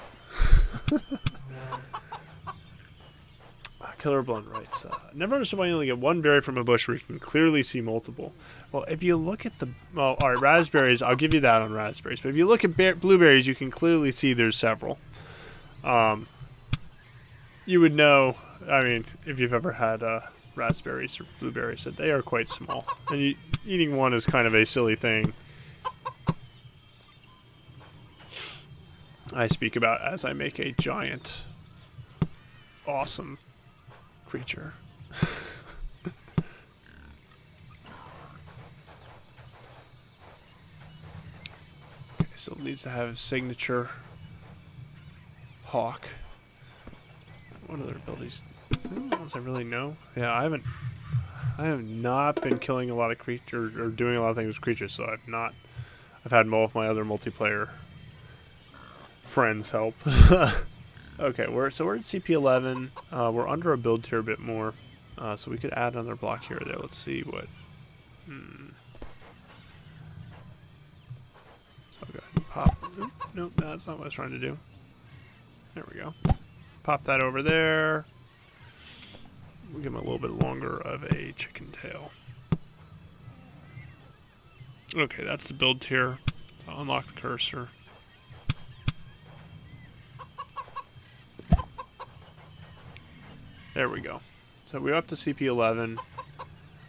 Killer Blunt writes, never understood why you only get one berry from a bush where you can clearly see multiple. Well, if you look at the... Well, alright, raspberries, I'll give you that on raspberries. But if you look at blueberries, you can clearly see there's several. You would know, I mean, if you've ever had raspberries or blueberries, that they are quite small. And eating one is kind of a silly thing. I speak about as I make a giant, awesome creature. Okay, so Still needs to have his signature hawk. What other abilities? Ones I really know. Yeah, I have not been killing a lot of creatures or doing a lot of things with creatures, so I've had all of my other multiplayer friends help. Okay, we're at CP11. We're under a build tier a bit more, so we could add another block here or there. Let's see what. So I'll go ahead and pop. Nope, that's not what I was trying to do. There we go. Pop that over there. We'll give him a little bit longer of a chicken tail. Okay, that's the build tier. I'll unlock the cursor. There we go. So we're up to CP11.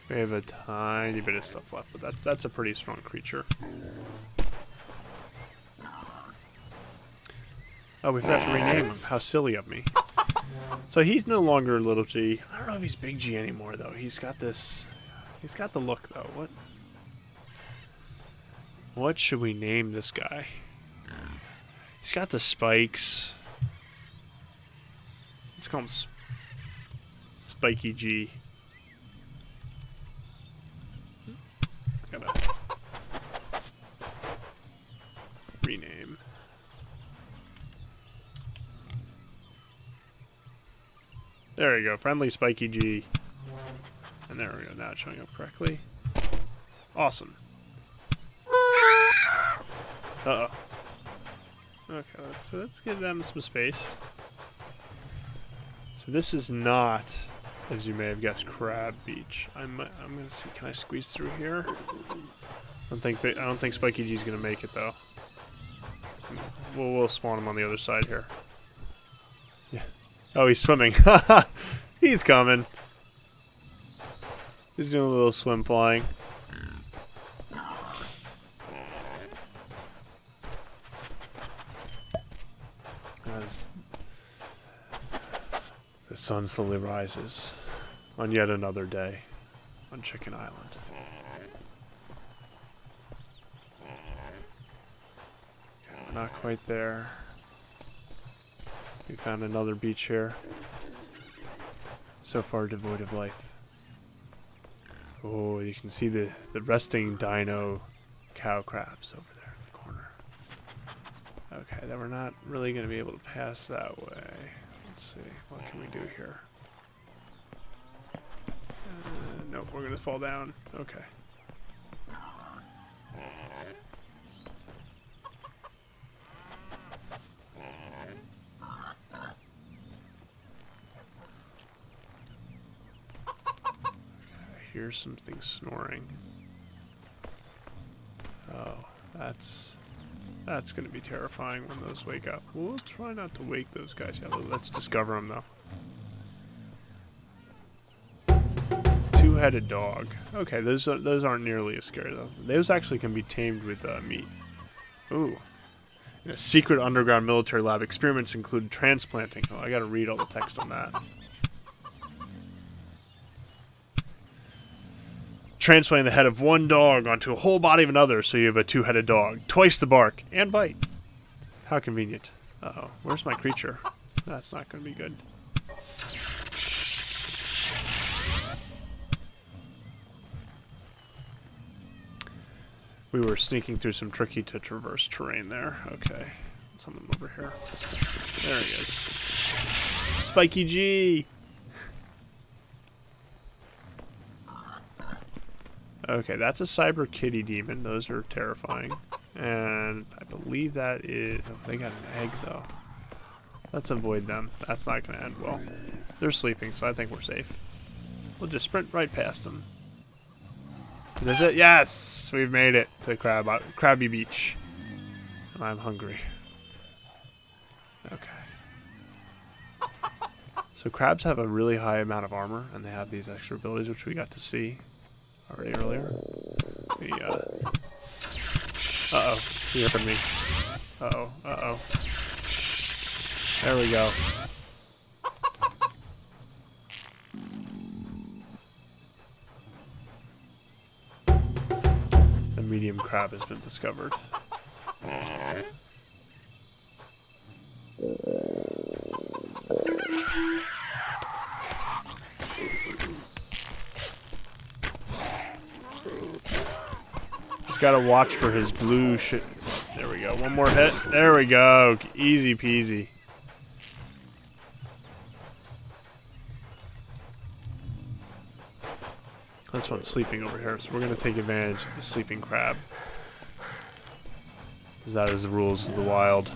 We have a tiny bit of stuff left, but that's a pretty strong creature. Oh, we forgot to rename him. How silly of me. So he's no longer little G. I don't know if he's big G anymore, though. He's got this... He's got the look, though. What should we name this guy? He's got the spikes. Let's call him Spiky G. Gotta rename. There we go, friendly Spiky G. And there we go, now it's showing up correctly. Awesome. Uh-oh. Okay, let's give them some space. So this is not, as you may have guessed, Crab Beach. I'm gonna see, can I squeeze through here? I don't think Spiky G's gonna make it though. We'll spawn him on the other side here. Yeah. Oh, he's swimming. He's coming. He's doing a little swim flying. The sun slowly rises on yet another day on Chicken Island. Okay, we're not quite there. We found another beach here. So far devoid of life. Oh, you can see the resting dino cow crabs over there in the corner. Okay, then we're not really going to be able to pass that way. Let's see, what can we do here? Nope, we're going to fall down. Okay. Here's something snoring. Oh, that's going to be terrifying when those wake up. We'll try not to wake those guys. Yeah, let's discover them though. Two-headed dog. Okay, those aren't nearly as scary though. Those actually can be tamed with meat. Ooh. In a secret underground military lab, experiments include transplanting. Oh, I got to read all the text on that. Transplanting the head of one dog onto a whole body of another, so you have a two-headed dog. Twice the bark and bite. How convenient. Uh-oh. Where's my creature? That's not going to be good. We were sneaking through some tricky-to-traverse terrain there. Okay. Let's send him over here. There he is. Spiky G! Okay, that's a Cyber Kitty Demon. Those are terrifying. And I believe that is... Oh, they got an egg, though. Let's avoid them. That's not going to end well. They're sleeping, so I think we're safe. We'll just sprint right past them. Is this it? Yes! We've made it to Krabby Beach. And I'm hungry. Okay. So crabs have a really high amount of armor, and they have these extra abilities, which we got to see already earlier. Uh-oh. He heard me. Uh-oh. Uh-oh. There we go. The medium crab has been discovered. Just gotta watch for his blue shit. There we go. One more hit. There we go. Easy peasy. This one's sleeping over here, so we're gonna take advantage of the sleeping crab. Because that is the rules of the wild.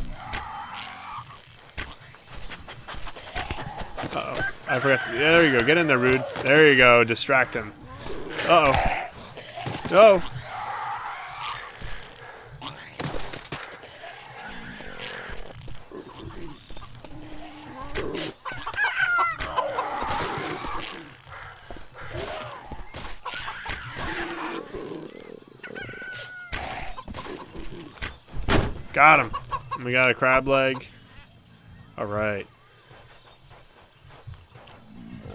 Uh-oh. I forgot to, there you go. Get in there, Rude. There you go. Distract him. Uh-oh. Oh! Got him. And we got a crab leg. Alright.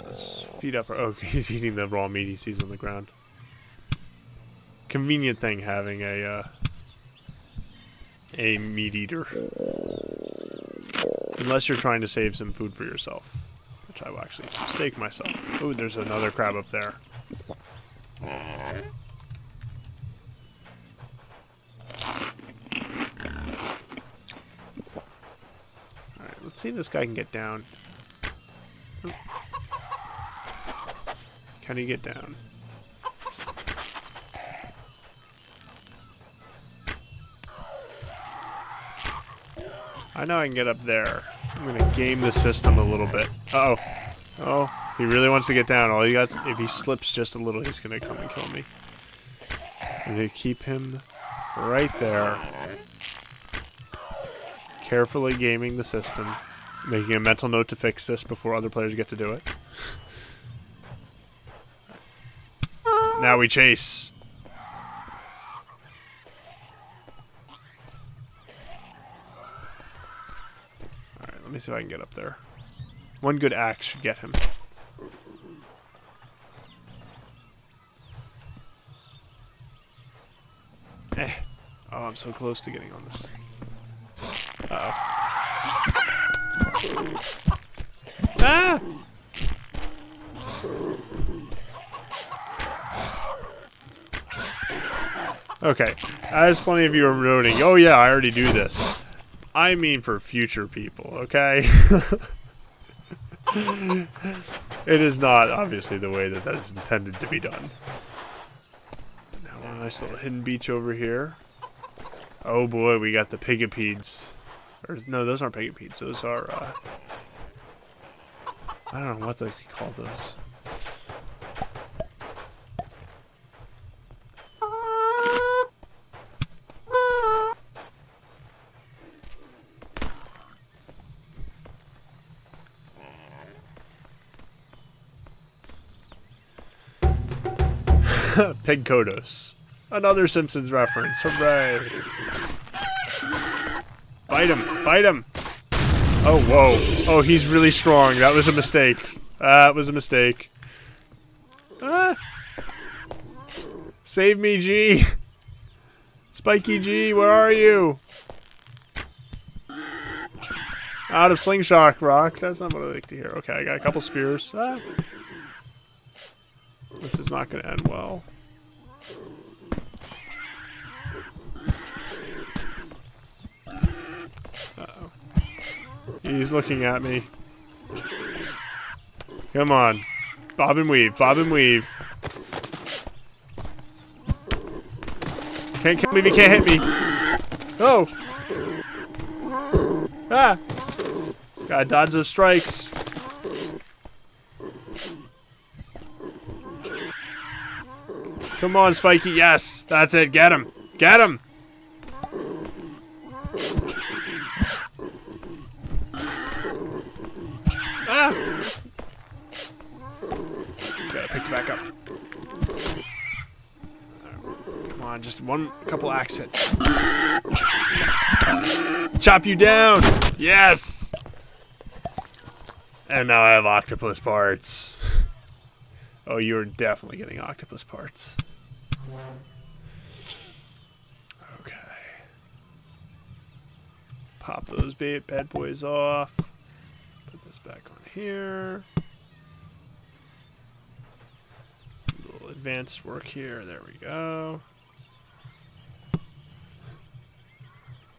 Let's feed up our... Oh, he's eating the raw meat he sees on the ground. Convenient thing having a meat eater. Unless you're trying to save some food for yourself. Which I will actually steak myself. Oh, there's another crab up there. Let's see if this guy can get down. Can he get down? I know I can get up there. I'm gonna game the system a little bit. Uh-oh. Oh, he really wants to get down. All you got, if he slips just a little, he's gonna come and kill me. I'm gonna keep him right there. Carefully gaming the system. Making a mental note to fix this before other players get to do it. Now we chase. Alright, let me see if I can get up there. One good axe should get him. Eh. Oh, I'm so close to getting on this. Uh-oh. Ah! Okay, as plenty of you are noting, oh yeah, I already do this. I mean for future people, okay? It is not, obviously, the way that is intended to be done. Now, a nice little hidden beach over here. Oh boy, we got the pigipedes. Or, no, those aren't pigipedes. Those are, I don't know what they call those. Pig Kodos. Another Simpsons reference. Hooray. Bite him! Bite him! Oh, whoa. Oh, he's really strong. That was a mistake. That was a mistake. Ah. Save me, G! Spiky G, where are you? Out of slingshot rocks. That's not what I like to hear. Okay, I got a couple spears. Ah. This is not going to end well. Uh-oh. He's looking at me. Come on. Bob and weave. Bob and weave. Can't kill me if he can't hit me. Oh! Ah! Gotta dodge those strikes. Come on, Spiky. Yes! That's it. Get him! Get him! Ah! Gotta pick it back up. Come on, just couple axe hits. Chop you down! Yes! And now I have octopus parts. Oh, you're definitely getting octopus parts. Okay. Pop those bad boys off. Put this back on here. A little advanced work here. There we go.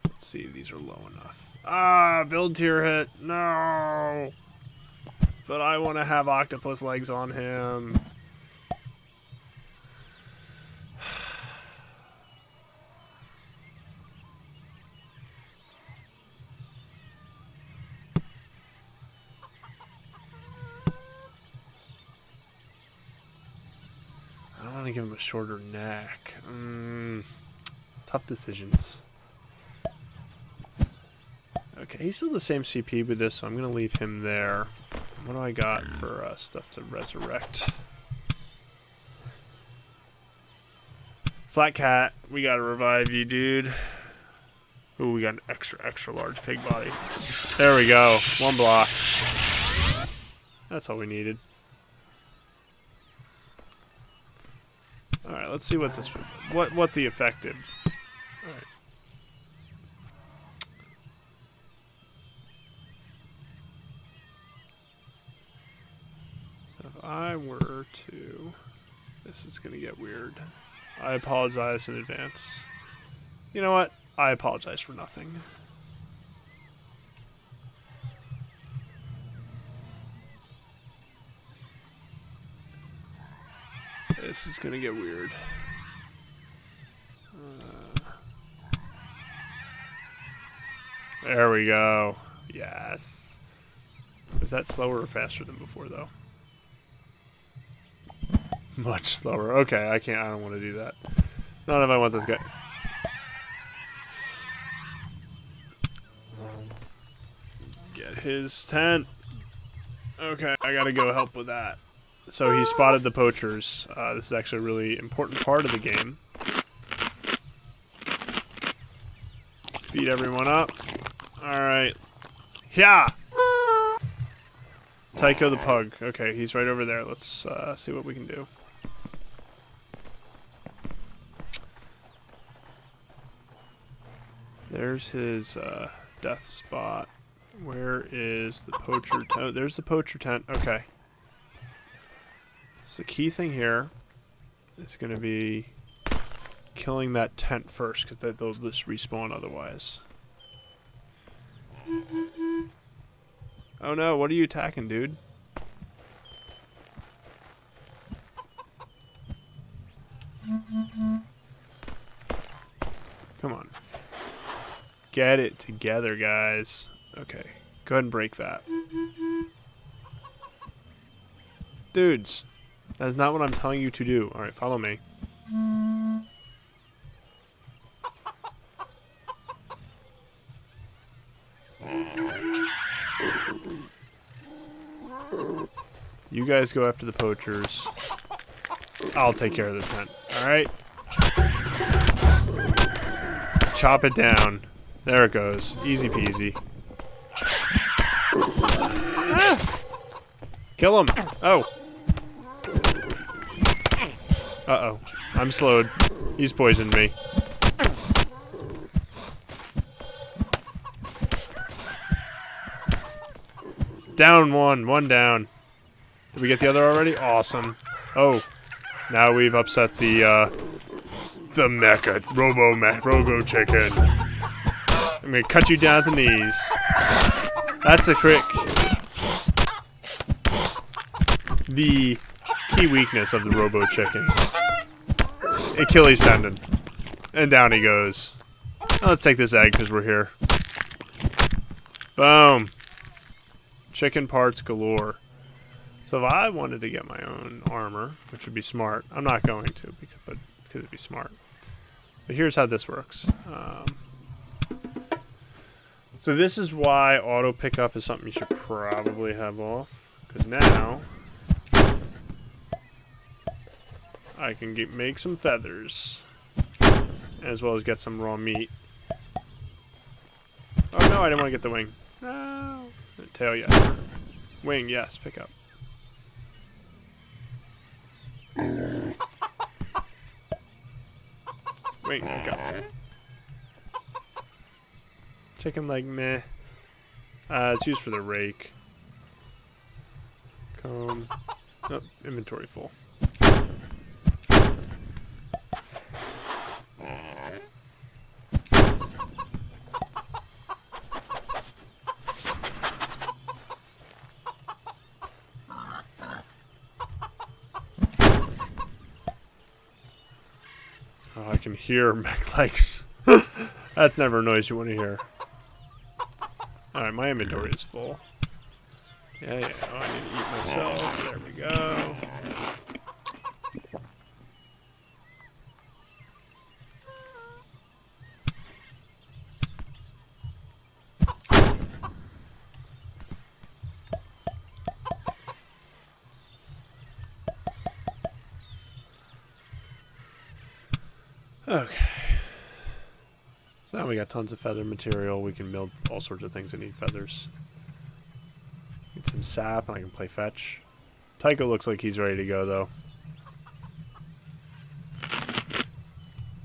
Let's see, these are low enough. Ah, build tier hit. No. But I want to have octopus legs on him. I don't want to give him a shorter neck. Tough decisions. Okay, he's still the same CP with this, so I'm going to leave him there. What do I got for stuff to resurrect? Flat cat, we got to revive you, dude. Ooh, we got an extra large pig body. There we go. 1 block. That's all we needed. Alright, let's see what this... What the effect did. Alright. So if I were to... This is gonna get weird. I apologize in advance. You know what? I apologize for nothing. This is gonna get weird. There we go. Yes. Was that slower or faster than before, though? Much slower. Okay, I don't want to do that. Not if I want this guy. Get his tent. Okay, I gotta go help with that. So he spotted the poachers. This is actually a really important part of the game. Feed everyone up. Alright. Yeah! Tycho the pug. Okay, he's right over there. Let's see what we can do. There's his death spot. Where is the poacher tent? Oh, there's the poacher tent. Okay. So the key thing here is going to be killing that tent first, because they'll just respawn otherwise. Oh no, what are you attacking, dude? Come on. Get it together, guys. Okay, go ahead and break that. Dudes, that is not what I'm telling you to do. Alright, follow me. You guys go after the poachers. I'll take care of the tent. Alright? Chop it down. There it goes. Easy peasy. Ah! Kill him! Oh! Uh-oh. I'm slowed. He's poisoned me. Down one down. Did we get the other already? Awesome. Oh, now we've upset the mecha robo chicken. I'm gonna cut you down at the knees. That's a trick. The key weakness of the robo chicken. Achilles tendon. And down he goes. Now let's take this egg because we're here. Boom. Chicken parts galore. So if I wanted to get my own armor, which would be smart, I'm not going to because it'd be smart. But here's how this works. So this is why auto pickup is something you should probably have off, because now I can make some feathers as well as get some raw meat. Oh no, I didn't want to get the wing. No. Tail, yes. Wing, yes. Pick up. Wing, pick up. Chicken leg, meh. It's used for the rake. Comb. Oh, inventory full. Oh, I can hear mech legs. That's never a noise you want to hear. Alright, my inventory is full. Yeah. Oh, I need to eat myself. There we go. Okay. So now we got tons of feather material. We can build all sorts of things that need feathers. Get some sap and I can play fetch. Tycho looks like he's ready to go though.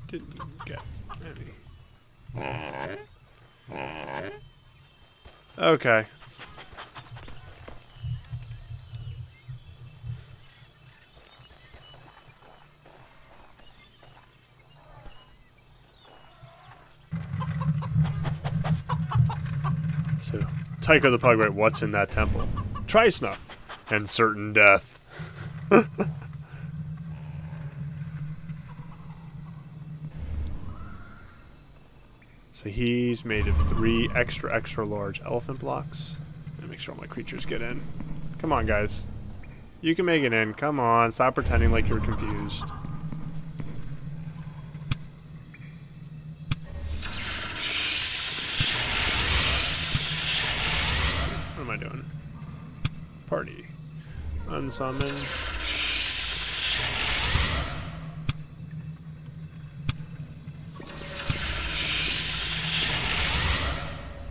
Didn't get any. Okay. So, Tycho the Pug, right, what's in that temple? Tri-snuff and certain death. So he's made of 3 extra large elephant blocks. Let me make sure all my creatures get in. Come on, guys. You can make it in. Come on, stop pretending like you're confused. What am I doing? Party. Unsummon.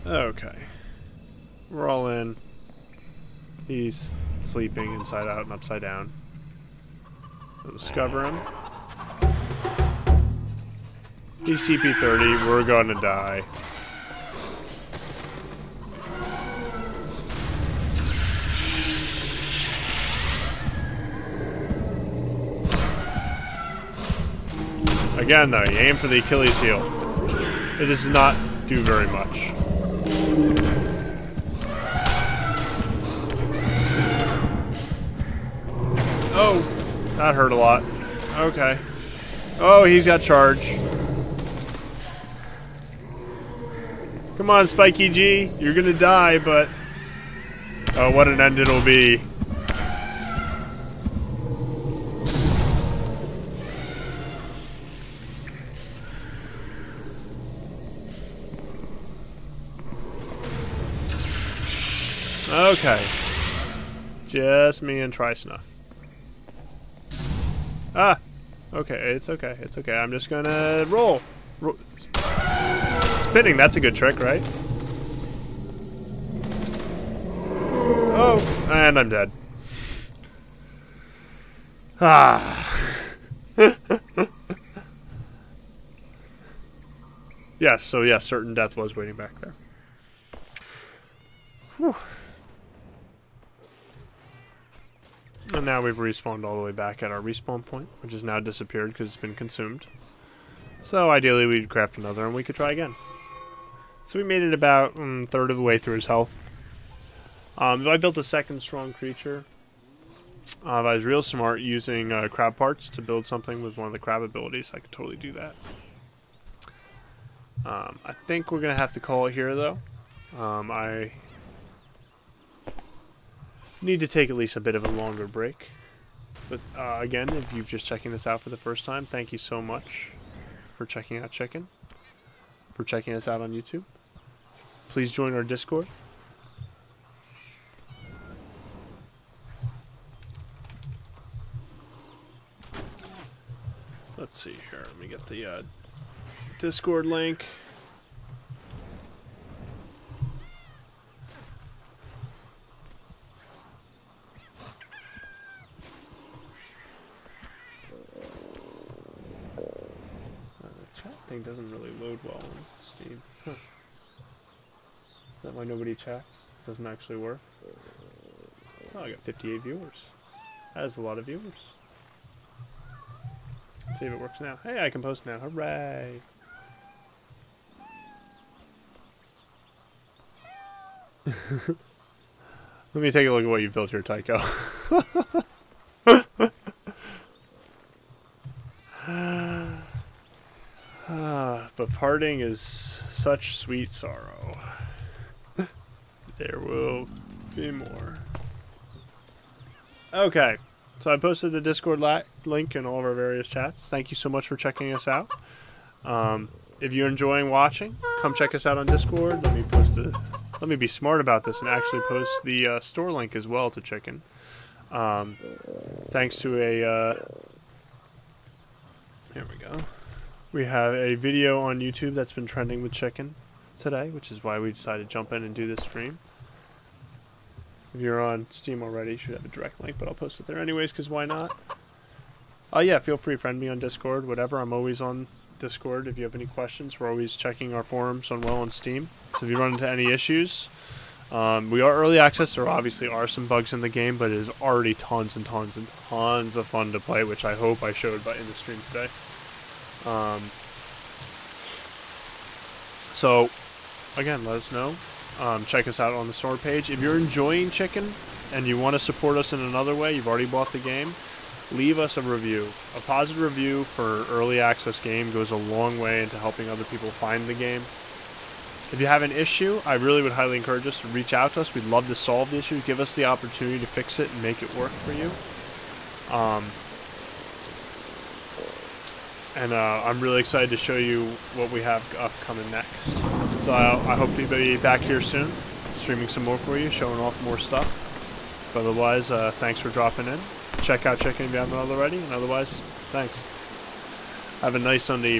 Okay. We're all in. He's sleeping inside out and upside down. We'll discover him. He's CP30. We're gonna die. Again, though, you aim for the Achilles heel. It does not do very much. Oh, that hurt a lot. Okay. Oh, he's got charge. Come on, Spiky G. You're gonna die, but... oh, what an end it'll be. Okay. Just me and Tri-snuff. Ah! Okay, it's okay, it's okay. I'm just gonna roll. Spinning, that's a good trick, right? Oh, and I'm dead. Ah. Yes, so yes, certain death was waiting back there. Whew. And now we've respawned all the way back at our respawn point, which has now disappeared because it's been consumed. So ideally we'd craft another and we could try again. So we made it about a third of the way through his health. I built a second strong creature. I was real smart using crab parts to build something with one of the crab abilities. I could totally do that. I think we're going to have to call it here though. I need to take at least a bit of a longer break. But again, if you're just checking this out for the first time, thank you so much for checking out Chicken, for checking us out on YouTube. Please join our Discord. Let's see here. Let me get the Discord link. Thing doesn't really load well on Steam. Huh. that why nobody chats? Doesn't actually work. Oh, I got 58 viewers. That is a lot of viewers. Let's see if it works now. Hey, I can post now. Hooray! Let me take a look at what you built here, Tycho. But parting is such sweet sorrow. There will be more. Okay, so I posted the Discord link in all of our various chats. Thank you so much for checking us out. If you're enjoying watching, come check us out on Discord. Let me be smart about this and actually post the store link as well to Chicken. Thanks to here we go. We have a video on YouTube that's been trending with Chicken today, which is why we decided to jump in and do this stream. If you're on Steam already, you should have a direct link, but I'll post it there anyways, because why not? Oh yeah, feel free to friend me on Discord, whatever. I'm always on Discord if you have any questions. We're always checking our forums on Steam. So if you run into any issues, we are early access. There obviously are some bugs in the game, but it is already tons and tons and tons of fun to play, which I hope I showed in the stream today. So, again, let us know. Check us out on the store page. If you're enjoying Chicken and you want to support us in another way, you've already bought the game, leave us a review. A positive review for early access game goes a long way into helping other people find the game. If you have an issue, I really would highly encourage us to reach out to us. We'd love to solve the issue. Give us the opportunity to fix it and make it work for you. And I'm really excited to show you what we have upcoming next. So I hope to be back here soon, streaming some more for you, showing off more stuff. But otherwise, thanks for dropping in. Check out Chicken if you haven't already, and otherwise, thanks. Have a nice Sunday evening.